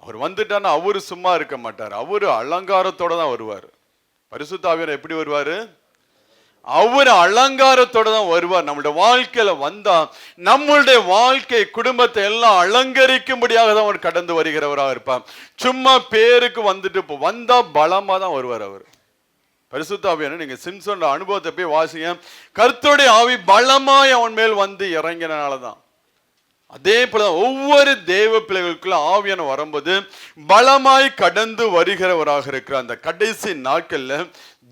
அவர் வந்துட்டார்னா அவரு சும்மா இருக்க மாட்டார், அவரு அலங்காரத்தோட தான் வருவார். பரிசுத்த ஆவியானவர் எப்படி வருவாரு? அவர் அலங்காரத்தோட தான் வருவார். நம்மளுடைய வாழ்க்கையில வந்தா நம்மளுடைய வாழ்க்கை, குடும்பத்தை எல்லாம் அலங்கரிக்கும்படியாக தான் அவர் கடந்து வருகிறவராக இருப்பார். சும்மா பேருக்கு வந்துட்டு வந்தா பலமா தான் வருவார் அவர். பரிசுத்த ஆவியானவர், நீங்க சிம்சோன் அனுபவத்தை போய் வாசிங்க. கர்த்தருடைய ஆவி பலமாய் அவன் மேல் வந்து இறங்கினாலதான். அதே போல ஒவ்வொரு தேவ பிள்ளைகளுக்குள்ள ஆவியான வரும்போது பலமாய் கடந்து வருகிறவராக இருக்கிறார். அந்த கடைசி நாட்கள்ல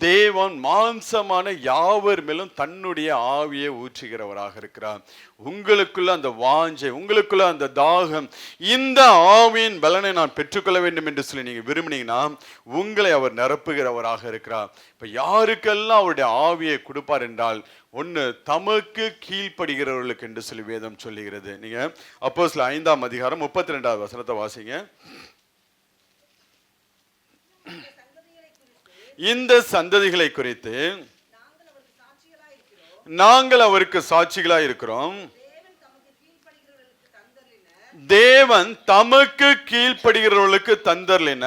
தேவன் மாம்சமான யாவர் மேலும் தன்னுடைய ஆவியை ஊற்றுகிறவராக இருக்கிறார். உங்களுக்குள்ள அந்த வாஞ்சை, உங்களுக்குள்ள அந்த தாகம், இந்த ஆவியின் பலனை நான் பெற்றுக்கொள்ள வேண்டும் என்று சொல்லி நீங்க விரும்பினீங்கன்னா உங்களை அவர் நிரப்புகிறவராக இருக்கிறார். இப்ப யாருக்கெல்லாம் அவருடைய ஆவியை கொடுப்பார் என்றால், ஒன்னு தமக்கு கீழ்ப்படுகிறவர்களுக்கு என்று சொல்லி வேதம் சொல்லுகிறது. நீங்க அப்போஸ்தலர் 5ஆம் அதிகாரம் 32வது வசனத்தை வாசிங்க. இந்த சந்ததிகளை குறித்து நாங்கள் அவருக்கு சாட்சிகளாய் இருக்கிறோம். தேவன் தமக்கு கீழ்ப்படுகிறவர்களுக்கு தந்தர்லின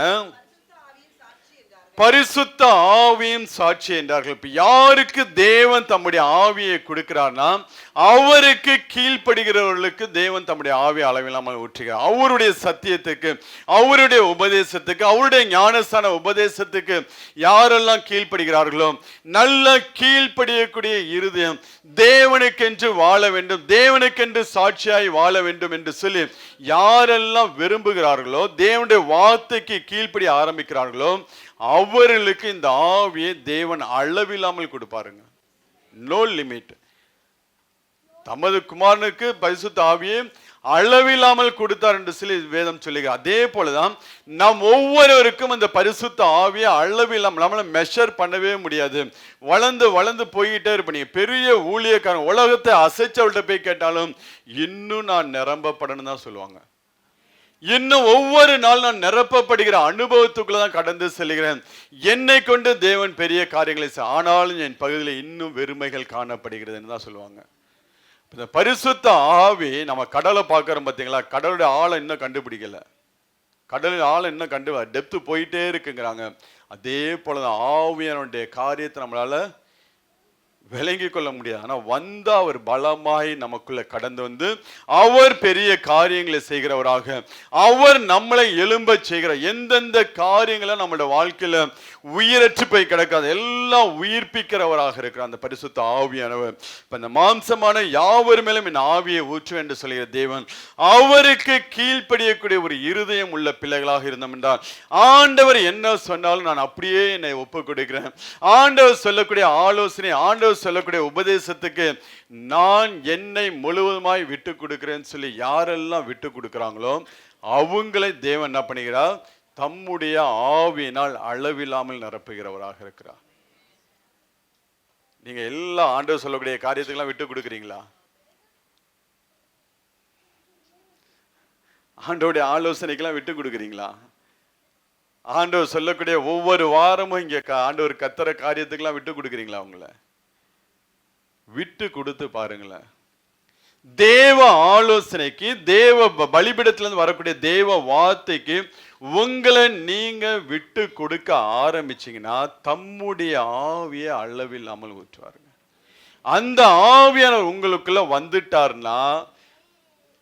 பரிசுத்த ஆவியும் சாட்சி என்றார்கள். இப்ப யாருக்கு தேவன் தம்முடைய ஆவியை கொடுக்கிறார்னா அவருக்கு கீழ்ப்படுகிறவர்களுக்கு தேவன் தம்முடைய ஆவியை அளவில்லாமல் ஊற்றுகிறார். அவருடைய சத்தியத்துக்கு, அவருடைய உபதேசத்துக்கு, அவருடைய ஞானஸ்தான உபதேசத்துக்கு யாரெல்லாம் கீழ்ப்படுகிறார்களோ, நல்ல கீழ்ப்படியக்கூடிய இருதயம், தேவனுக்கென்று வாழ வேண்டும், தேவனுக்கென்று சாட்சியாய் வாழ வேண்டும் என்று சொல்லி யாரெல்லாம் விரும்புகிறார்களோ, தேவனுடைய வார்த்தைக்கு கீழ்ப்படிய ஆரம்பிக்கிறார்களோ அவர்களுக்கு இந்த ஆவியை தேவன் அளவில்லாமல் கொடுப்பாருங்க. No limit. தமது குமாரனுக்கு பரிசுத்த ஆவியை அளவில்லாமல் கொடுத்தார் என்று சொல்லி வேதம் சொல்லுங்க. அதே போலதான் நாம் ஒவ்வொருவருக்கும் அந்த பரிசுத்த ஆவியை அளவில்லாமல், நம்மளால மெஷர் பண்ணவே முடியாது. வளர்ந்து வளர்ந்து போய்கிட்டே இருப்பீங்க. பெரிய ஊழியக்காரன் உலகத்தை அசைச்சவள்கிட்ட போய் கேட்டாலும் இன்னும் நான் நிரம்பப்படணும் தான் சொல்லுவாங்க. இன்னும் ஒவ்வொரு நாள் நான் நிரப்பப்படுகிற அனுபவத்துக்குள்ளதான் கடந்து செல்கிறேன். என்னை கொண்டு தேவன் பெரிய காரியங்களை ஆனாலும் என் பகுதியில் இன்னும் வெறுமைகள் காணப்படுகிறதுன்னு தான் சொல்லுவாங்க. இந்த பரிசுத்த ஆவி, நம்ம கடலை பார்க்கறோம் பார்த்தீங்களா, கடலுடைய ஆழம் இன்னும் கண்டுபிடிக்கல, கடலின் ஆழம் இன்னும் டெப்த் போயிட்டே இருக்குங்கிறாங்க. அதே போலதான் ஆவியானுடைய காரியத்தை நம்மளால விளங்கி கொள்ள முடியாது. ஆனா வந்தா அவர் பலமாய் நமக்குள்ள கடந்து வந்து அவர் பெரிய காரியங்களை செய்கிறவராக, அவர் நம்மளை எழும்ப செய்கிற எந்தெந்த காரியங்களை நம்மளோட வாழ்க்கையில உயிரற்று போய் கிடக்காது எல்லாம் உயிர்ப்பிக்கிறவராக இருக்கிற அந்த பரிசுத்த ஆவியானவர் இப்ப இந்த மாம்சமான யாவர் மேலும் என் ஆவியை ஊற்றுவேன் என்று சொல்கிற தேவன், அவருக்கு கீழ்ப்படியக்கூடிய ஒரு இருதயம் உள்ள பிள்ளைகளாக இருந்தோம் என்றால் ஆண்டவர் என்ன சொன்னாலும் நான் அப்படியே என்னை ஒப்பு கொடுக்கிறேன். ஆண்டவர் சொல்லக்கூடிய ஆலோசனை, ஆண்டவர் சொல்லக்கூடிய உபதேசத்துக்கு நான் என்னை முழுவதுமாய் விட்டு கொடுக்கிறேன்னு சொல்லி யாரெல்லாம் விட்டு கொடுக்கிறாங்களோ அவங்களை தேவன் என்ன பண்ணுகிறார்? தம்முடைய ஆவியினால் அளவில்லாமல் நிரப்புகிறவராக இருக்கிறார். நீங்க எல்லா ஆண்டவர் சொல்லக்கூடிய காரியத்துக்கெல்லாம் விட்டு கொடுக்குறீங்களா? ஆண்டவருடைய ஆலோசனைக்கெல்லாம் விட்டு கொடுக்குறீங்களா? ஆண்டவர் சொல்லக்கூடிய ஒவ்வொரு வாரமும் இங்க ஆண்டவர் கத்தர காரியத்துக்கெல்லாம் விட்டு கொடுக்குறீங்களா? அவங்கள விட்டு கொடுத்து பாருங்களேன். தேவ ஆலோசனைக்கு, தேவ பலிபீடத்திலிருந்து வரக்கூடிய தேவ வார்த்தைக்கு உங்களை நீங்க விட்டு கொடுக்க ஆரம்பிச்சீங்கன்னா தம்முடைய ஆவியை அளவில்லாமல் ஊற்றுவாருங்க. அந்த ஆவியானவர் உங்களுக்குள்ள வந்துட்டார்னா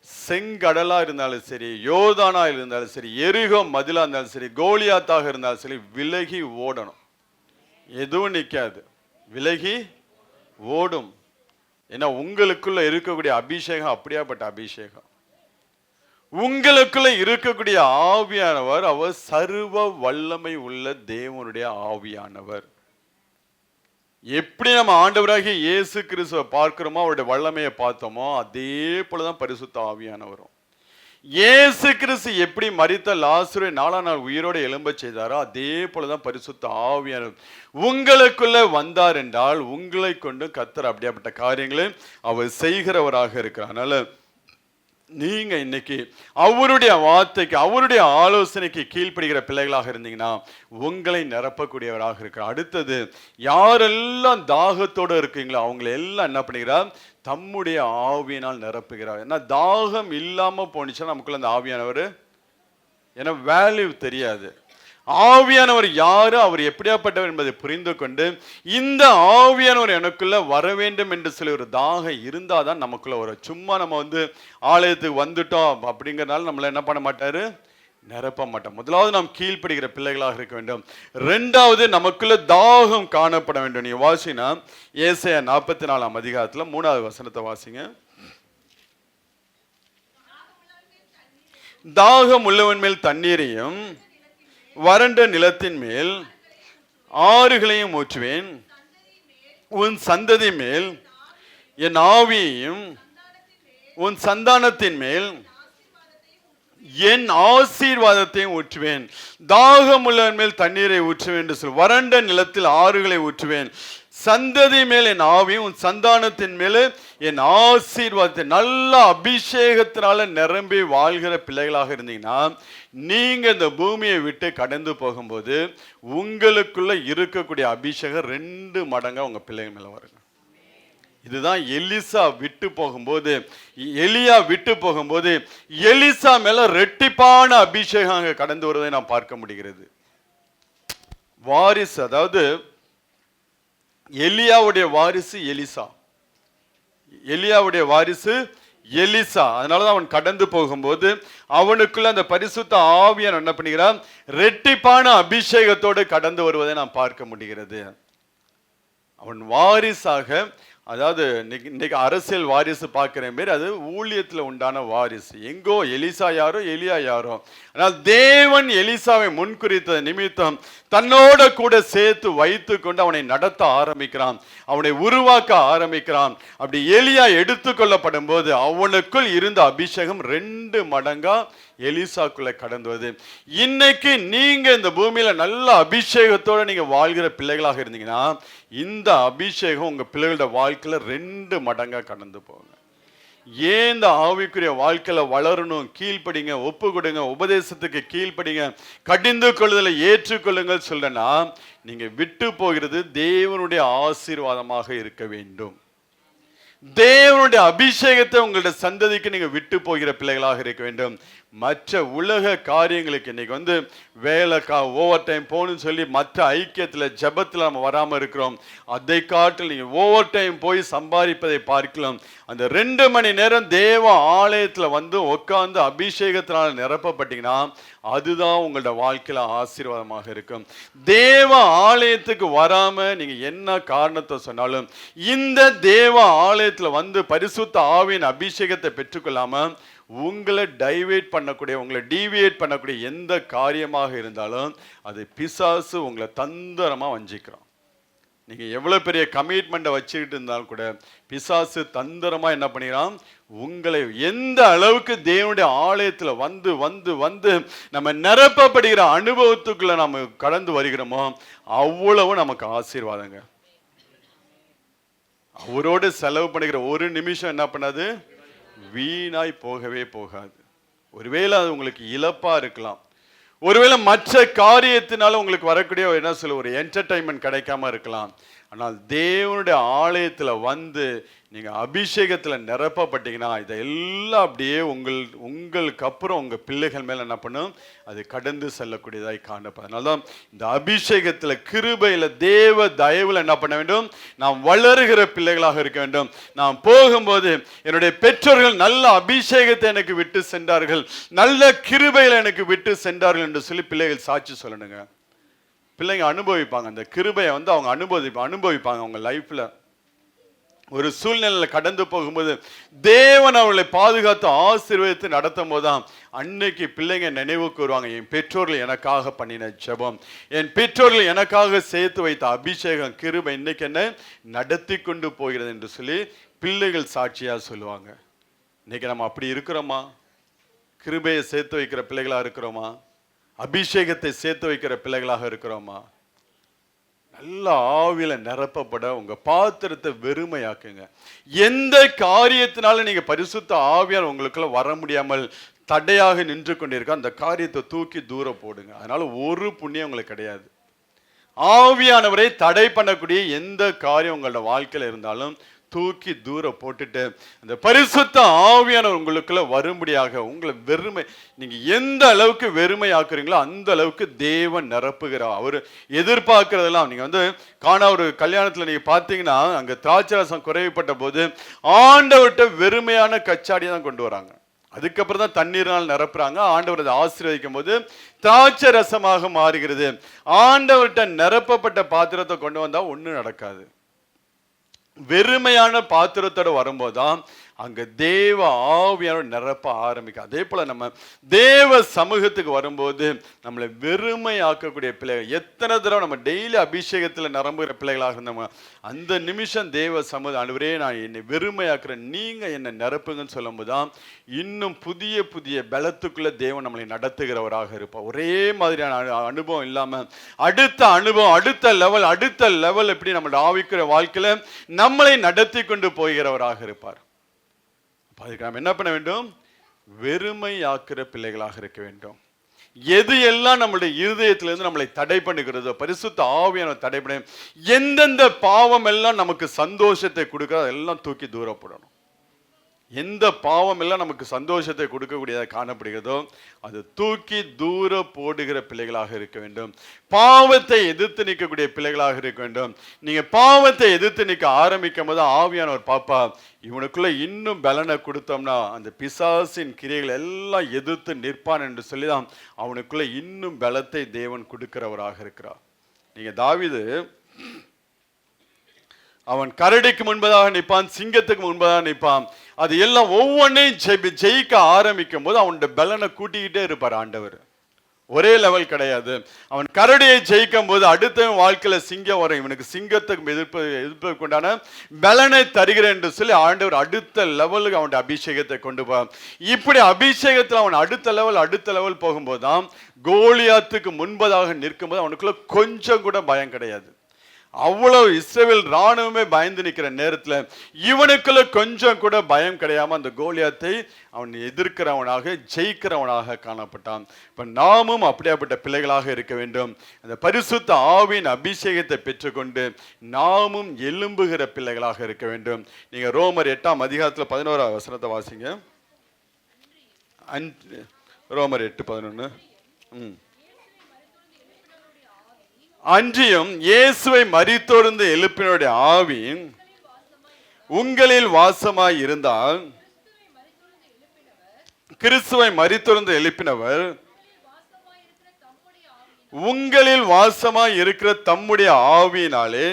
செங்கடலா இருந்தாலும் சரி, யோதானா இருந்தாலும் சரி, எரிகோ மதிலா இருந்தாலும் சரி, கோலியாத்தாக இருந்தாலும் சரி, விலகி ஓடணும். எதுவும் நிற்காது, விலகி ஓடும். ஏன்னா உங்களுக்குள்ள இருக்கக்கூடிய அபிஷேகம் அப்படியாப்பட்ட அபிஷேகம். உங்களுக்குள்ள இருக்கக்கூடிய ஆவியானவர் அவர் சர்வ வல்லமை உள்ள தேவனுடைய ஆவியானவர். எப்படி நம்ம ஆண்டவராகிய இயேசு கிறிஸ்துவை பார்க்கிறோமோ, அவருடைய வல்லமையை பார்த்தோமோ, அதே போலதான் பரிசுத்த ஆவியானவரும். இயேசு கிறிஸ்து எப்படி மரித்த லாசருவை 4ஆம் நாள் உயிரோடு எழும்ப செய்தாரோ அதே போலதான் பரிசுத்த ஆவியானவர் உங்களுக்குள்ள வந்தார் என்றால் உங்களை கொண்டு கர்த்தர் அப்படியாப்பட்ட காரியங்களை அவர் செய்கிறவராக இருக்கிறார். அதனால நீங்க இன்னைக்கு அவருடைய வார்த்தைக்கு, அவருடைய ஆலோசனைக்கு கீழ்ப்படுகிற பிள்ளைகளாக இருந்தீங்கன்னா உங்களை நிரப்பக்கூடியவராக இருக்கிறார். அடுத்தது, யாரெல்லாம் தாகத்தோடு இருக்கீங்களோ அவங்களை எல்லாம் என்ன பண்ணுகிறார்? தம்முடைய ஆவியினால் நிரப்புகிறார். ஏன்னா தாகம் இல்லாம போனிச்சா நமக்குள்ள அந்த ஆவியானவர் ஏன்னா வேல்யூ தெரியாது. ஆவியானவர் யாரு, அவர் எப்படியாப்பட்டவர் என்பதை புரிந்து கொண்டு இந்த ஆவியானவர் எனக்குள்ள வர வேண்டும் என்று சொல்லி ஒரு தாகம் இருந்தாதான் நமக்குள்ள வரும். சும்மா நம்ம ஆலயத்துக்கு வந்துட்டோம் அப்படிங்கறதுனால நம்மள என்ன பண்ண மாட்டாரு? நிரப்ப மாட்டோம். முதலாவது நாம் கீழ்ப்படுகிற பிள்ளைகளாக இருக்க வேண்டும். இரண்டாவது, நமக்குள்ள தாகம் காணப்பட வேண்டும். நீங்க வாசினா ஏசாயா 44ஆம் அதிகாரத்துல 3வது வசனத்தை வாசிங்க. தாகம் உள்ளவன் மேல் தண்ணீரையும் வறண்ட நிலத்தின் மேல் ஆறுகளையும் ஊற்றுவேன். உன் சந்ததி மேல் என் ஆவியையும் உன் சந்தானத்தின் மேல் என் ஆசீர்வாதத்தையும் ஊற்றுவேன். தாகம் உள்ளவன் மேல் தண்ணீரை ஊற்றுவேன் என்று சொல். வறண்ட நிலத்தில் ஆறுகளை ஊற்றுவேன். சந்ததி மேல் என் ஆவியும் உன் சந்தானத்தின் மேல் என் ஆசீர்வாதத்தை. நல்ல அபிஷேகத்தினால நிரம்பி வாழ்கிற பிள்ளைகளாக இருந்தீங்கன்னா நீங்க இந்த பூமியை விட்டு கடந்து போகும்போது உங்களுக்குள்ள இருக்கக்கூடிய அபிஷேகம் 2 மடங்கா உங்க பிள்ளைங்க மேல வருங்க. இதுதான் எலிசா விட்டு போகும்போது, எலியா விட்டு போகும்போது எலிசா மேல ரெட்டிப்பான அபிஷேகம் அங்க கடந்து வருவதை நாம் பார்க்க முடிகிறது. வாரிசு, அதாவது எலியாவுடைய வாரிசு எலிசா, எலியாவுடைய வாரிசு எலிசா. அதனாலதான் அவன் கடந்து போகும்போது அவனுக்குள்ள அந்த பரிசுத்த ஆவியானவர் என்ன பண்ணுகிறான்? ரெட்டிப்பான அபிஷேகத்தோடு கடந்து வருவதை நாம் பார்க்க முடிகிறது. அவன் வாரிசாக, அதாவது இன்னைக்கு அரசியல் வாரிசு பார்க்கிற பேர், அது ஊழியத்தில் உண்டான வாரிசு. எங்கோ எலிசா யாரோ எலியா யாரோ. ஆனால் தேவன் எலிசாவை முன்குறித்த நிமித்தம் தன்னோட கூட சேர்த்து வைத்து கொண்டு அவனை நடத்த ஆரம்பிக்கிறான், அவனை உருவாக்க ஆரம்பிக்கிறான். அப்படி எலியா எடுத்துக்கொள்ளப்படும் போது அவனுக்குள் இருந்த அபிஷேகம் 2 மடங்கா எலிசாக்குள்ள கடந்து வருது. இன்னைக்கு நீங்க இந்த பூமியில நல்ல அபிஷேகத்தோட நீங்க வாழ்கிற பிள்ளைகளாக இருந்தீங்கன்னா இந்த அபிஷேகம் உங்க பிள்ளைகளோட வாழ்க்கையில 2 மடங்கா கடந்து போங்க. ஏன் இந்த ஆவிக்குரிய வாழ்க்கையில வளரணும்? கீழ்ப்படிங்க, ஒப்பு கொடுங்க, உபதேசத்துக்கு கீழ்ப்படிங்க, கடிந்து கொள்ளுதலை ஏற்றுக்கொள்ளுங்கள் சொல்றேன்னா நீங்க விட்டு போகிறது தேவனுடைய ஆசீர்வாதமாக இருக்க வேண்டும். தேவனுடைய அபிஷேகத்தை உங்களுடைய சந்ததிக்கு நீங்க விட்டு போகிற பிள்ளைகளாக இருக்க வேண்டும். மற்ற உலக காரியங்களுக்கு இன்னைக்கு வேலை ஓவர் டைம் போகணும்னு சொல்லி மற்ற ஐக்கியத்துல ஜபத்துல நம்ம வராம இருக்கிறோம். அதை காட்டில் நீங்க ஓவர் டைம் போய் சம்பாதிப்பதை பார்க்கலாம். அந்த 2 மணி நேரம் தேவ ஆலயத்துல உட்கார்ந்து அபிஷேகத்தினால நிரப்பப்பட்டீங்கன்னா அதுதான் உங்களோட வாழ்க்கையில ஆசீர்வாதமாக இருக்கும். தேவ ஆலயத்துக்கு வராம நீங்க என்ன காரணத்தை சொன்னாலும், இந்த தேவ ஆலயத்துல பரிசுத்த ஆவியின் அபிஷேகத்தை பெற்றுக்கொள்ளாம உங்களை டைவேட் பண்ணக்கூடிய, உங்களை டீவியேட் பண்ணக்கூடிய எந்த காரியமாக இருந்தாலும் அது பிசாசு உங்களை தந்திரமா வஞ்சிக்கிறான். நீங்க எவ்வளவு பெரிய கமிட்மெண்ட்டை வச்சுக்கிட்டு இருந்தாலும் கூட பிசாசு தந்திரமா என்ன பண்ணிக்கிறான், உங்களை எந்த அளவுக்கு தேவனுடைய ஆலயத்துல வந்து நம்ம நிரப்பப்படுகிற அனுபவத்துக்குள்ள நம்ம கடந்து வருகிறோமோ அவ்வளவு நமக்கு ஆசீர்வாதங்க. அவரோடு செலவு பண்ணுகிற ஒரு நிமிஷம் என்ன பண்ணாது, வீணாய் போகவே போகாது. ஒருவேளை அது உங்களுக்கு இழப்பா இருக்கலாம், ஒருவேளை மற்ற காரியத்தினால உங்களுக்கு வரக்கூடிய என்ன சொல்ல ஒரு என்டர்டைன்மெண்ட் கிடைக்காம இருக்கலாம். ஆனால் தேவனுடைய ஆலயத்துல நீங்க அபிஷேகத்துல நிரப்பப்பட்டீங்கன்னா இதெல்லாம் அப்படியே உங்களுக்கு அப்புறம் உங்க பிள்ளைகள் மேல என்ன பண்ணும், அது கடந்து செல்லக்கூடியதாய் காணப்படும். அதனால்தான் இந்த அபிஷேகத்துல கிருபையில தேவ தயவுல என்ன பண்ண வேண்டும், நாம் வளருகிற பிள்ளைகளாக இருக்க வேண்டும். நாம் போகும்போது என்னுடைய பெற்றோர்கள் நல்ல அபிஷேகத்தை எனக்கு விட்டு சென்றார்கள், நல்ல கிருபையில எனக்கு விட்டு சென்றார்கள் என்று சொல்லி பிள்ளைகள் சாட்சி சொல்லணுங்க. பிள்ளைங்க அனுபவிப்பாங்க, அந்த கிருபையை அவங்க அனுபவிப்பாங்க அவங்க லைஃப்ல. ஒரு சூழ்நிலையில கடந்து போகும்போது தேவன் அவர்களை பாதுகாத்து ஆசீர்வதித்து நடத்தும் போதுதான் அன்னைக்கு பிள்ளைங்க நினைவுக்கு வருவாங்க, என் பெற்றோர்கள் எனக்காக பண்ணின ஜெபம், என் பெற்றோர்கள் எனக்காக சேர்த்து வைத்த அபிஷேகம், கிருபை இன்னைக்கு என்ன நடத்தி கொண்டு போகிறது என்று சொல்லி பிள்ளைகள் சாட்சியா சொல்லுவாங்க. இன்னைக்கு நம்ம அப்படி இருக்கிறோமா? கிருபையை சேர்த்து வைக்கிற பிள்ளைகளா இருக்கிறோமா? அபிஷேகத்தை சேர்த்து வைக்கிற பிள்ளைகளாக இருக்கிறோமா? நல்ல ஆவியில நிரப்பப்பட உங்க பாத்திரத்தை வெறுமையாக்குங்க. எந்த காரியத்தினால நீங்க பரிசுத்த ஆவியால் உங்களுக்குள்ள வர முடியாமல் தடையாக நின்று கொண்டிருக்க அந்த காரியத்தை தூக்கி தூரம் போடுங்க. அதனால ஒரு புண்ணியம் உங்களுக்கு கிடையாது. ஆவியானவரை தடை பண்ணக்கூடிய எந்த காரியம் உங்களோட வாழ்க்கையில இருந்தாலும் தூக்கி தூரம் போட்டுட்டு அந்த பரிசுத்த ஆவியானவர் உங்களுக்குள்ள வரும்படியாக உங்களை நீங்க எந்த அளவுக்கு வெறுமையாக்குறீங்களோ அந்த அளவுக்கு தேவன் நிரப்புகிறார். அவர் எதிர்பார்க்கிறதெல்லாம் நீங்க ஒரு கல்யாணத்துல நீங்க பாத்தீங்கன்னா அங்க திராட்சரசம் குறைவுபட்ட போது ஆண்டவர்கிட்ட வெறுமையான கச்சாடியை தான் கொண்டு வராங்க. அதுக்கப்புறம் தான் தண்ணீரால் நிரப்புறாங்க. ஆண்டவர் அதை ஆசீர்வதிக்கும் போது திராட்சை ரசமாக மாறுகிறது. ஆண்டவர்கிட்ட நிரப்பப்பட்ட பாத்திரத்தை கொண்டு வந்தா ஒண்ணும் நடக்காது. வெறுமையான பாத்திரத்தோட வரும்போதுதான் அங்க தேவ ஆவியானவர் நிரப்ப ஆரம்பிக்கும். அதே போல நம்ம தேவ சமூகத்துக்கு வரும்போது நம்மளை வெறுமையாக்கக்கூடிய பிள்ளைகள் எத்தனை தடவை நம்ம டெய்லி அபிஷேகத்துல நிரம்புகிற பிள்ளைகளாக இருந்தோம். அந்த நிமிஷம் தேவ சமூகம், ஆண்டவரே நான் என்னை வெறுமையாக்குறேன், நீங்க என்னை நிரப்புங்கன்னு சொல்லும் போதுதான் இன்னும் புதிய புதிய பலத்துக்குள்ள தேவன் நம்மளை நடத்துகிறவராக இருப்பார். ஒரே மாதிரியான அனுபவம் இல்லாம அடுத்த அனுபவம், அடுத்த லெவல் எப்படி நம்மளோட ஆவிக்கிற வாழ்க்கையில நம்மளை நடத்தி கொண்டு போகிறவராக இருப்பார். அதுக்கு நாம் என்ன பண்ண வேண்டும், வெறுமையாக்குற பிள்ளைகளாக இருக்க வேண்டும். எது எல்லாம் நம்மளுடைய இருதயத்திலிருந்து நம்மளை தடை பண்ணுகிறதோ பரிசுத்த ஆவியானவர் தடை பண்ண, எந்தெந்த பாவம் எல்லாம் நமக்கு சந்தோஷத்தை கொடுக்கிறதோ அதெல்லாம் தூக்கி தூரப்படணும். எந்த பாவம் எல்லாம் நமக்கு சந்தோஷத்தை கொடுக்கக்கூடியதாக காணப்படுகிறதோ அது தூக்கி தூர போடுகிற பிள்ளைகளாக இருக்க வேண்டும். பாவத்தை எதிர்த்து நிற்கக்கூடிய பிள்ளைகளாக இருக்க வேண்டும். நீங்க பாவத்தை எதிர்த்து நிற்க ஆரம்பிக்கும் போது ஆவியானவர் பாப்பா இவனுக்குள்ள இன்னும் பலனை கொடுத்தோம்னா அந்த பிசாசின் கிரியைகள் எல்லாம் எதிர்த்து நிற்பான் என்று சொல்லிதான் அவனுக்குள்ள இன்னும் பலத்தை தேவன் கொடுக்கிறவராக இருக்கிறார். நீங்க தாவீது அவன் கரடிக்கு முன்பதாக நிற்பான், சிங்கத்துக்கு முன்பதாக நிற்பான். அது எல்லாம் ஒவ்வொன்றையும் ஜெயிக்க ஆரம்பிக்கும் போது அவனுடைய பலனை கூட்டிக்கிட்டே இருப்பார் ஆண்டவர். ஒரே லெவல் கிடையாது. அவன் கரடியை ஜெயிக்கும் போது அடுத்த வாழ்க்கையில சிங்கம் வரும், இவனுக்கு சிங்கத்துக்கு எதிர்ப்பு கொண்டான பலனை தருகிறேன் என்று சொல்லி ஆண்டவர் அடுத்த லெவலுக்கு அவனுடைய அபிஷேகத்தை கொண்டு போவான். இப்படி அபிஷேகத்தில் அவன் அடுத்த லெவல் போகும்போது தான் கோலியாத்துக்கு முன்பதாக நிற்கும் போது அவனுக்குள்ள கொஞ்சம் கூட பயம் கிடையாது. அவ்வளவு இஸ்ரவேல் ராணுவமே பயந்து நிற்கிற நேரத்துல இவனுக்குள்ள கொஞ்சம் கூட பயம் கிடையாம அந்த கோலியாத்தை அவன் எதிர்க்கிறவனாக ஜெயிக்கிறவனாக காணப்பட்டான். இப்ப நாமும் அப்படியாப்பட்ட பிள்ளைகளாக இருக்க வேண்டும். அந்த பரிசுத்த ஆவியின் அபிஷேகத்தை பெற்றுக்கொண்டு நாமும் எழும்புகிற பிள்ளைகளாக இருக்க வேண்டும். நீங்க ரோமர் 8ஆம் அதிகாரத்துல 11ஆம் வசனத்தை வாசிங்க. ரோமர் 8:11. அன்றியும் இயேசுவை மரித்தோர்ந்து எழுப்பினருடைய ஆவி உங்களில் வாசமாய் இருந்தால், கிறிஸ்துவை மரித்தோர்ந்து எழுப்பினவர் உங்களில் வாசமாய் இருக்கிற தம்முடைய ஆவியினாலே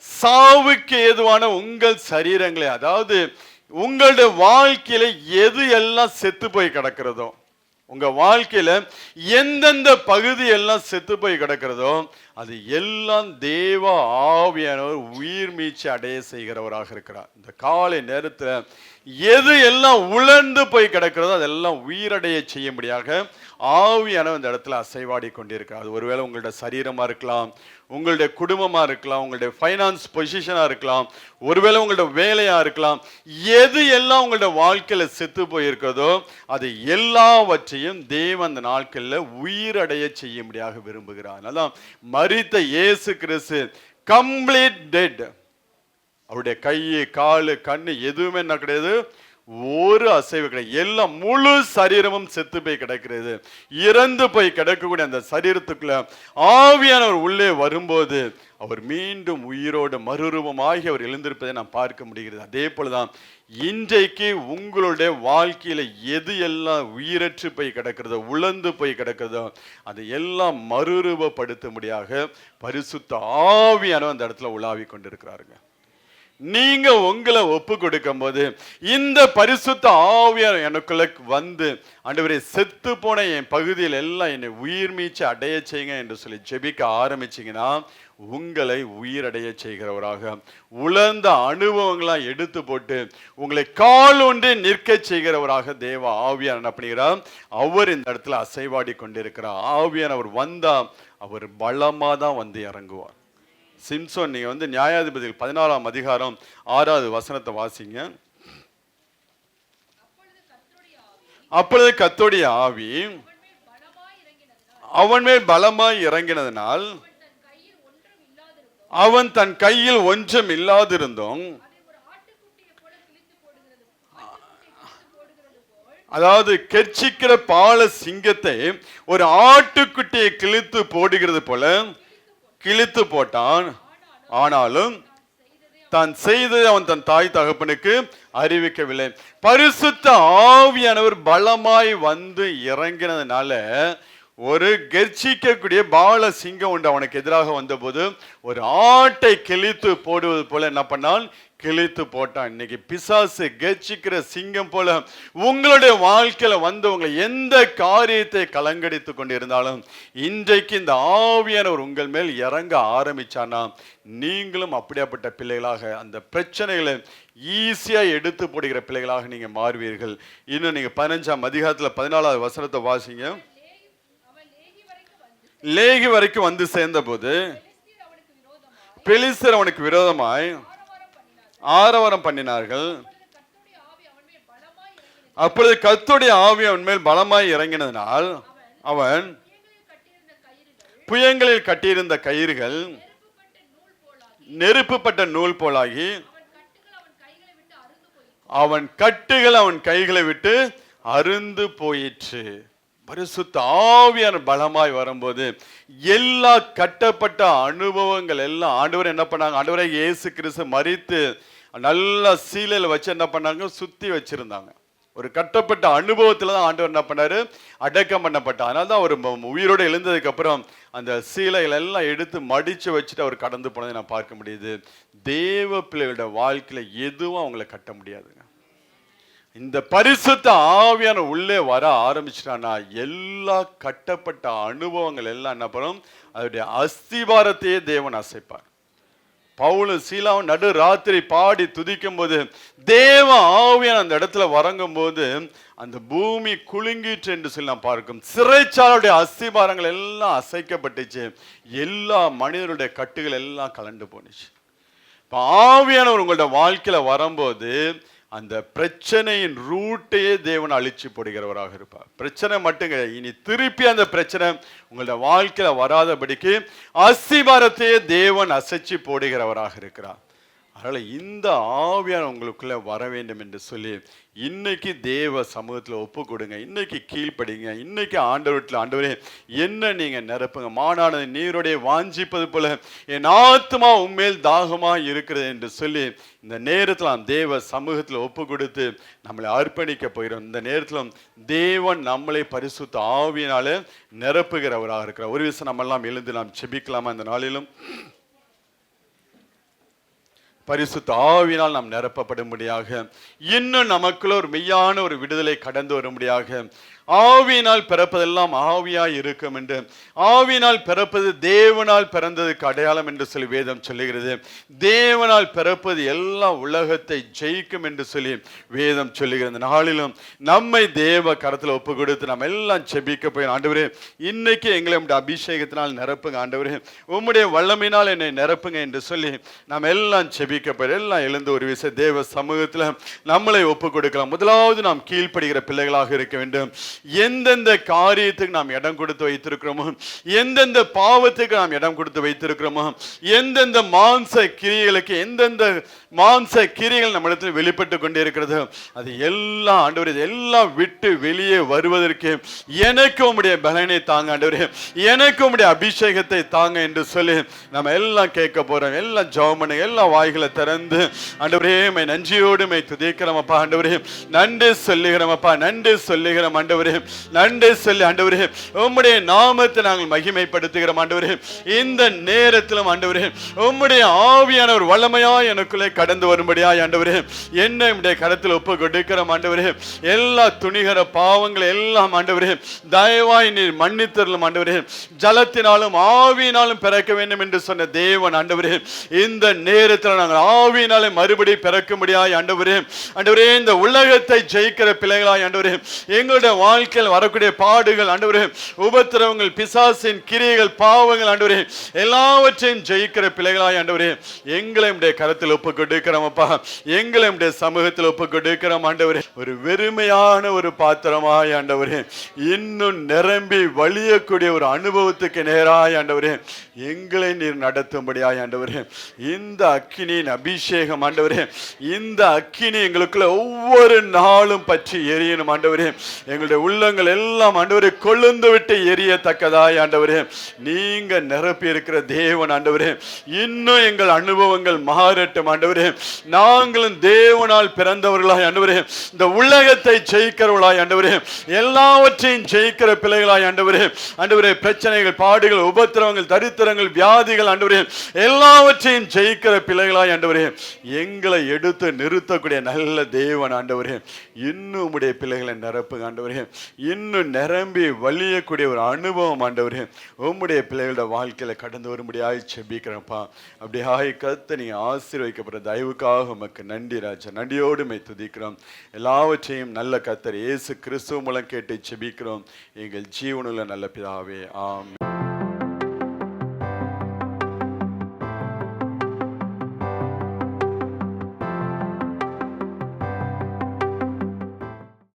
சாவுக்கு ஏதுவான உங்கள் சரீரங்களை, அதாவது உங்களுடைய வாழ்க்கையில எது எல்லாம் செத்து போய் கிடக்கிறதோ, உங்க வாழ்க்கையில எந்தெந்த பகுதி எல்லாம் செத்து போய் கிடக்கிறதோ அது எல்லாம் தேவ ஆவியானவர் உயிர் மீட்சி அடைய செய்கிறவராக இருக்கிறார். இந்த காலை நேரத்துல எது எல்லாம் உலர்ந்து போய் கிடக்கிறதோ அதெல்லாம் உயிரடைய செய்யும்படியாக ஆவியானவர் இந்த இடத்துல அசைவாடி கொண்டிருக்கிறார். அது ஒருவேளை உங்களுடைய சரீரமா இருக்கலாம், உங்களுடைய குடும்பமா இருக்கலாம், உங்களுடைய ஃபைனான்ஸ் பொசிஷனா இருக்கலாம், ஒருவேளை உங்களுடைய வேலையா இருக்கலாம். எது எல்லாம் உங்களுடைய வாழ்க்கையில செத்து போயிருக்கிறதோ அது எல்லாவற்றையும் தேவன் அந்த நாட்கள்ல உயிரடைய செய்யும்படியாக விரும்புகிறார். அதான் மரித்த இயேசு கிறிஸ்து கம்ப்ளீட் டெட். அவருடைய கை, காலு, கண்ணு எதுவுமே என்ன கிடையாது, ஒரு அசைவு கிடையாது. எல்லாம் முழு சரீரமும் செத்து போய் கிடக்கிறது. இறந்து போய் கிடக்கக்கூடிய அந்த சரீரத்துக்குள்ள ஆவியானவர் உள்ளே வரும்போது அவர் மீண்டும் உயிரோடு மறுரூபமாகி அவர் எழுந்திருப்பதை நாம் பார்க்க முடிகிறது. அதே போலதான் இன்றைக்கு உங்களுடைய வாழ்க்கையில எது எல்லாம் உயிரற்று போய் கிடக்கிறதோ, உலர்ந்து போய் கிடக்கிறதோ அதை எல்லாம் மறுரூபப்படுத்தும்படியாக பரிசுத்த ஆவியானவர் அந்த இடத்துல உலாவி கொண்டிருக்கிறாருங்க. நீங்க உங்களை ஒப்பு கொடுக்கும் போது இந்த பரிசுத்த ஆவியார் எனக்குள்ள வந்து, ஆண்டவரே செத்து போன என் பகுதியில் எல்லாம் என்னை உயிர் மீச்சு அடைய செய்யுங்க என்று சொல்லி ஜெபிக்க ஆரம்பிச்சீங்கன்னா உங்களை உயிரடைய செய்கிறவராக, உலர்ந்த அனுபவங்களாம் எடுத்து போட்டு உங்களை கால் ஒன்றே நிற்க செய்கிறவராக தேவ ஆவியார் என்ன பண்ணுகிறார், அவர் இந்த இடத்துல அசைவாடி கொண்டிருக்கிறார். ஆவியார் அவர் வந்தா அவர் பலமா தான் வந்து இறங்குவார். சிம்சோன், நீங்க வந்து நியாயாதிபதிகள் 14ஆம் அதிகாரம் 6வது வசனத்தை வாசிங்க. அப்பொழுது கர்த்தருடைய ஆவி அவன் மேல் பலமாய் இறங்கினதனால் அவன் தன் கையில் ஒன்றும் இல்லாதிருந்தும், அதாவது கெர்ச்சிக்கிற பால சிங்கத்தை ஒரு ஆட்டுக்குட்டியை கிழித்து போடுகிறது போல கிழித்து போட்டான். ஆனாலும் தான் செய்ததை அவன் தன் தாய் தகப்பனுக்கு அறிவிக்கவில்லை. பரிசுத்த ஆவியானவர் பலமாய் வந்து இறங்கினதுனால ஒரு கெர்ச்சிக்கக்கூடிய பால சிங்கம் உண்டு அவனுக்கு எதிராக வந்தபோது ஒரு ஆட்டை கிழித்து போடுவது போல என்ன பண்ணான், கிழித்து போட்டான். இன்னைக்கு பிசாசு கெர்ச்சிக்கிற சிங்கம் போல உங்களுடைய வாழ்க்கையில வந்து உங்களை எந்த காரியத்தை கலங்கடித்து கொண்டு இருந்தாலும் இன்றைக்கு இந்த ஆவியானவர் உங்கள் மேல் இறங்க ஆரம்பிச்சானா நீங்களும் அப்படியாப்பட்ட பிள்ளைகளாக அந்த பிரச்சனைகளை ஈஸியா எடுத்து போடுகிற பிள்ளைகளாக நீங்க மாறுவீர்கள். இன்னும் நீங்க 15ஆம் அதிகாரத்துல 14வது வசனத்தை வாசிங்க. லேகி வரைக்கும் வந்து சேர்ந்த போது பெலிஸ்தர் அவனுக்கு விரோதமாய் ஆரவாரம் பண்ணினார்கள். அப்பொழுது கர்த்தருடைய ஆவி அவன் மேல் பலமாய் இறங்கினதனால் அவன் புயங்களில் கட்டியிருந்த கயிறுகள் நெருப்புப்பட்ட நூல் போலாகி அவன் கட்டுகள் அவன் கைகளை விட்டு அருந்து போயிற்று. பரிசுத்த ஆவியான பலமாய் வரும்போது எல்லா கட்டப்பட்ட அனுபவங்கள் எல்லாம் ஆண்டவர் என்ன பண்ணாங்க, ஆண்டவரே இயேசு கிறிஸ்து மரித்து நல்ல சீலையில வச்சு என்ன பண்ணாங்க, சுத்தி வச்சிருந்தாங்க. ஒரு கட்டப்பட்ட அனுபவத்துல தான் ஆண்டவர் என்ன பண்ணாரு, அடக்கம் பண்ணப்பட்டார். அதனால தான் அவர் உயிரோடு எழுந்ததுக்கு அப்புறம் அந்த சீலைகள் எல்லாம் எடுத்து மடிச்சு வச்சுட்டு அவர் கடந்து போனதை நான் பார்க்க முடியுது. தேவ பிள்ளைகளோட வாழ்க்கையில எதுவும் அவங்களை கட்ட முடியாதுங்க. இந்த பரிசுத்த ஆவியான உள்ளே வர ஆரம்பிச்சிட்டானா எல்லா கட்டப்பட்ட அனுபவங்கள் எல்லாம் என்ன பண்ணும், அதோடைய அஸ்திவாரத்தையே தேவன் அசைப்பார். பவுலும் சீலாவும் நடு ராத்திரி பாடி துதிக்கும் போது தேவ ஆவியான அந்த இடத்துல வரங்கும் போது அந்த பூமி குலுங்கிற்று என்று சொல்லி நாம் பார்க்கும். சிறைச்சாலையுடைய அஸ்திபாரங்கள் எல்லாம் அசைக்கப்பட்டுச்சு. எல்லா மனிதருடைய கட்டுகள் எல்லாம் கலண்டு போனுச்சு. இப்போ ஆவியானவர் உங்களோட வாழ்க்கையில வரும்போது அந்த பிரச்சனையின் ரூட்டையே தேவன் அழிச்சு போடுகிறவராக இருப்பார். பிரச்சனை மட்டும் கிடையாது, இனி திருப்பி அந்த பிரச்சனை உங்களோட வாழ்க்கையில வராதபடிக்கு அஸ்திபாரத்தையே தேவன் அசைச்சு போடுகிறவராக இருக்கிறார். அதனால இந்த ஆவியான உங்களுக்குள்ள வர வேண்டும் என்று சொல்லி இன்னைக்கு தேவ சமூகத்துல ஒப்பு கொடுங்க. இன்னைக்கு கீழ்ப்படிங்க. இன்னைக்கு ஆண்டவரே என்ன நீங்க நிரப்புங்க. மானானது நீரோடைய வாஞ்சிப்பது போல என் ஆத்துமா உண்மையில் தாகமா இருக்கிறது என்று சொல்லி இந்த நேரத்தில் நாம் தேவ சமூகத்தில் ஒப்பு கொடுத்து நம்மளை அர்ப்பணிக்க போகிறோம். இந்த நேரத்தில் தேவன் நம்மளை பரிசுத்த ஆவியினால நிரப்புகிறவராக இருக்கிறார். ஒரு விஷயம் நம்ம எல்லாம் எழுந்து நாம் செபிக்கலாமா? இந்த நாளிலும் பரிசுத்த ஆவியினால் நாம் நிரப்பப்படும்படியாக, இன்னும் நமக்குள்ள ஒரு மெய்யான ஒரு விடுதலை கடந்து வரும்படியாக, ஆவியினால் பிறப்பதெல்லாம் ஆவியாய் இருக்கும் என்று, ஆவியினால் பிறப்பது தேவனால் பிறந்ததுக்கு அடையாளம் என்று சொல்லி வேதம் சொல்லுகிறது. தேவனால் பிறப்பது எல்லா உலகத்தை ஜெயிக்கும் என்று சொல்லி வேதம் சொல்லுகிறது. நாளிலும் நம்மை தேவ கரத்தில் ஒப்பு கொடுத்து நம்ம எல்லாம் செபிக்க போய், ஆண்டவரே இன்னைக்கு எங்களை உடைய அபிஷேகத்தினால் நிரப்புங்க, ஆண்டவரே உம்முடைய வல்லமையினால் என்னை நிரப்புங்க என்று சொல்லி நாம் எல்லாம் செபிக்க போய் எல்லாம் எழுந்து ஒரு விஷயம் தேவ சமூகத்தில் நம்மளை ஒப்பு கொடுக்கலாம். முதலாவது நாம் கீழ்ப்படுகிற பிள்ளைகளாக இருக்க வேண்டும். எந்தெந்த காரியத்துக்கு நாம் இடம் கொடுத்து வைத்திருக்கிறோமோ, எந்தெந்த பாவத்துக்கு நாம் இடம் கொடுத்து வைத்திருக்கிறோமோ, எந்தெந்த மாம்ச கிரியைகளுக்கு எந்தெந்த மாம்ச கிரியைகள் நம்மிடத்தில் வெளிப்பட்டு கொண்டே இருக்கிறது, அது எல்லாம் ஆண்டவரே எல்லாம் விட்டு வெளியே வருவதற்கு எனக்கு உம்முடைய பலனை தாங்க ஆண்டவரே, எனக்கு உம்முடைய அபிஷேகத்தை தாங்க என்று சொல்லி நம்ம எல்லாம் கேட்க போறோம். எல்லாம் ஜெபம் பண்ணுங்க. எல்லாம் வாய்களை திறந்து ஆண்டவரே மை நன்றியோடு மை துதிக்கிறோம் அப்பா. ஆண்டவரே நன்றி சொல்லுகிறோம் அப்பா. நன்றி சொல்லுகிறோம் ஆண்டவரே. நன்றி சொல்லி ஆண்டவரே உம்முடைய நாமத்தை நாங்கள் மகிமைப்படுத்துகிறோம் ஆண்டவரே. இந்த நேரத்திலும் ஆண்டவரே உம்முடைய ஆவியான ஒரு வல்லமையா எனக்குள்ளே கடந்து வரும்படியாய் ஆண்டவரே என்னை உம்முடைய கரத்தில் ஒப்பு கொடுக்கிறோம் ஆண்டவரே. எல்லா துணிகர பாவங்களை எல்லாம் ஆண்டவரே தயவாய் நீர் மன்னித்தருளும் ஆண்டவரே. ஜலத்தினாலும் ஆவியினாலும் பிறக்க வேண்டும் என்று சொன்ன தேவன் ஆண்டவரே, இந்த நேரத்தில் நாங்கள் ஆவியினாலே மறுபடி பிறக்கும்படியாய் ஆண்டவரே, ஆண்டவரே இந்த உலகத்தை ஜெயிக்கிற பிள்ளைகளாய் ஆண்டவரே, எங்களுடைய வாழ்க்கையில் வரக்கூடிய பாடுகள் ஆண்டவரே, உபத்திரவங்கள், பிசாசின் கிரியைகள், பாவங்கள் ஆண்டவரே எல்லாவற்றையும் ஜெயிக்கிற பிள்ளைகளாய் ஆண்டவரே எங்களை உம்முடைய கரத்தில் ஒப்பு கொடுக்கிறோம் அப்பா. எங்களை உம்முடைய சமூகத்தில் ஒப்பு கொடுக்கிறோம் ஆண்டவரே. ஒரு வெறுமையான ஒரு பாத்திரமாய் ஆண்டவரே இன்னும் நிரம்பி வழியக்கூடிய ஒரு அனுபவத்துக்கு நேராய் ஆண்டவரே எங்களை நீர் நடத்தும்படியாய் ஆண்டவரே, இந்த அக்கினியின் அபிஷேகம் ஆண்டவரே, இந்த அக்கினி எங்களுக்குள்ள ஒவ்வொரு நாளும் பற்றி எரியணும் ஆண்டவரே. எங்களுடைய உள்ளங்கள் எல்லாம் ஆண்டவரே கொழுந்து விட்டு எரியத்தக்கதாய் ஆண்டவரே நீங்க நிரப்பி இருக்கிற தேவன் ஆண்டவரே, இன்னும் எங்கள் அனுபவங்கள் மாறட்டும் ஆண்டவரே. நாங்களும் தேவனால் பிறந்தவர்களாய் ஆண்டவரே, இந்த உலகத்தை ஜெயிக்கிறவர்களாய் ஆண்டவரே, எல்லாவற்றையும் ஜெயிக்கிற பிள்ளைகளாய் ஆண்டவரே, ஆண்டவரே பிரச்சனைகள், பாடுகள், உபத்திரவங்கள், தரித்திரங்கள், வியாதிகள் ஆண்டவரே எல்லாவற்றையும் ஜெயிக்கிற பிள்ளைகளாய் ஆண்டவரே எங்களை எடுத்து நிறுத்தக்கூடிய நல்ல தேவன் ஆண்டவரே, இன்னும் உம்முடைய பிள்ளைகளை நிரப்புங்க ஆண்டவரே. இன்னும் நிரம்பி வலியக்கூடிய ஒரு அனுபவம் ஆண்டவரே உம்முடைய பிள்ளைகளோட வாழ்க்கையில கடந்து வரும்படியாய் செபிக்கிறப்பா. அப்படியாய் கர்த்தர் நீங்க ஆசீர்வதிக்கப்படுற தயவுக்காக உமக்கு நன்றி ராஜா. நன்றியோடு மை துதிக்கிறோம். எல்லாவற்றையும் நல்ல கர்த்தர் இயேசு கிறிஸ்துவ மூலம் கேட்டு செபிக்கிறோம் எங்கள் ஜீவனுள்ள நல்ல பிதாவே. ஆமென்.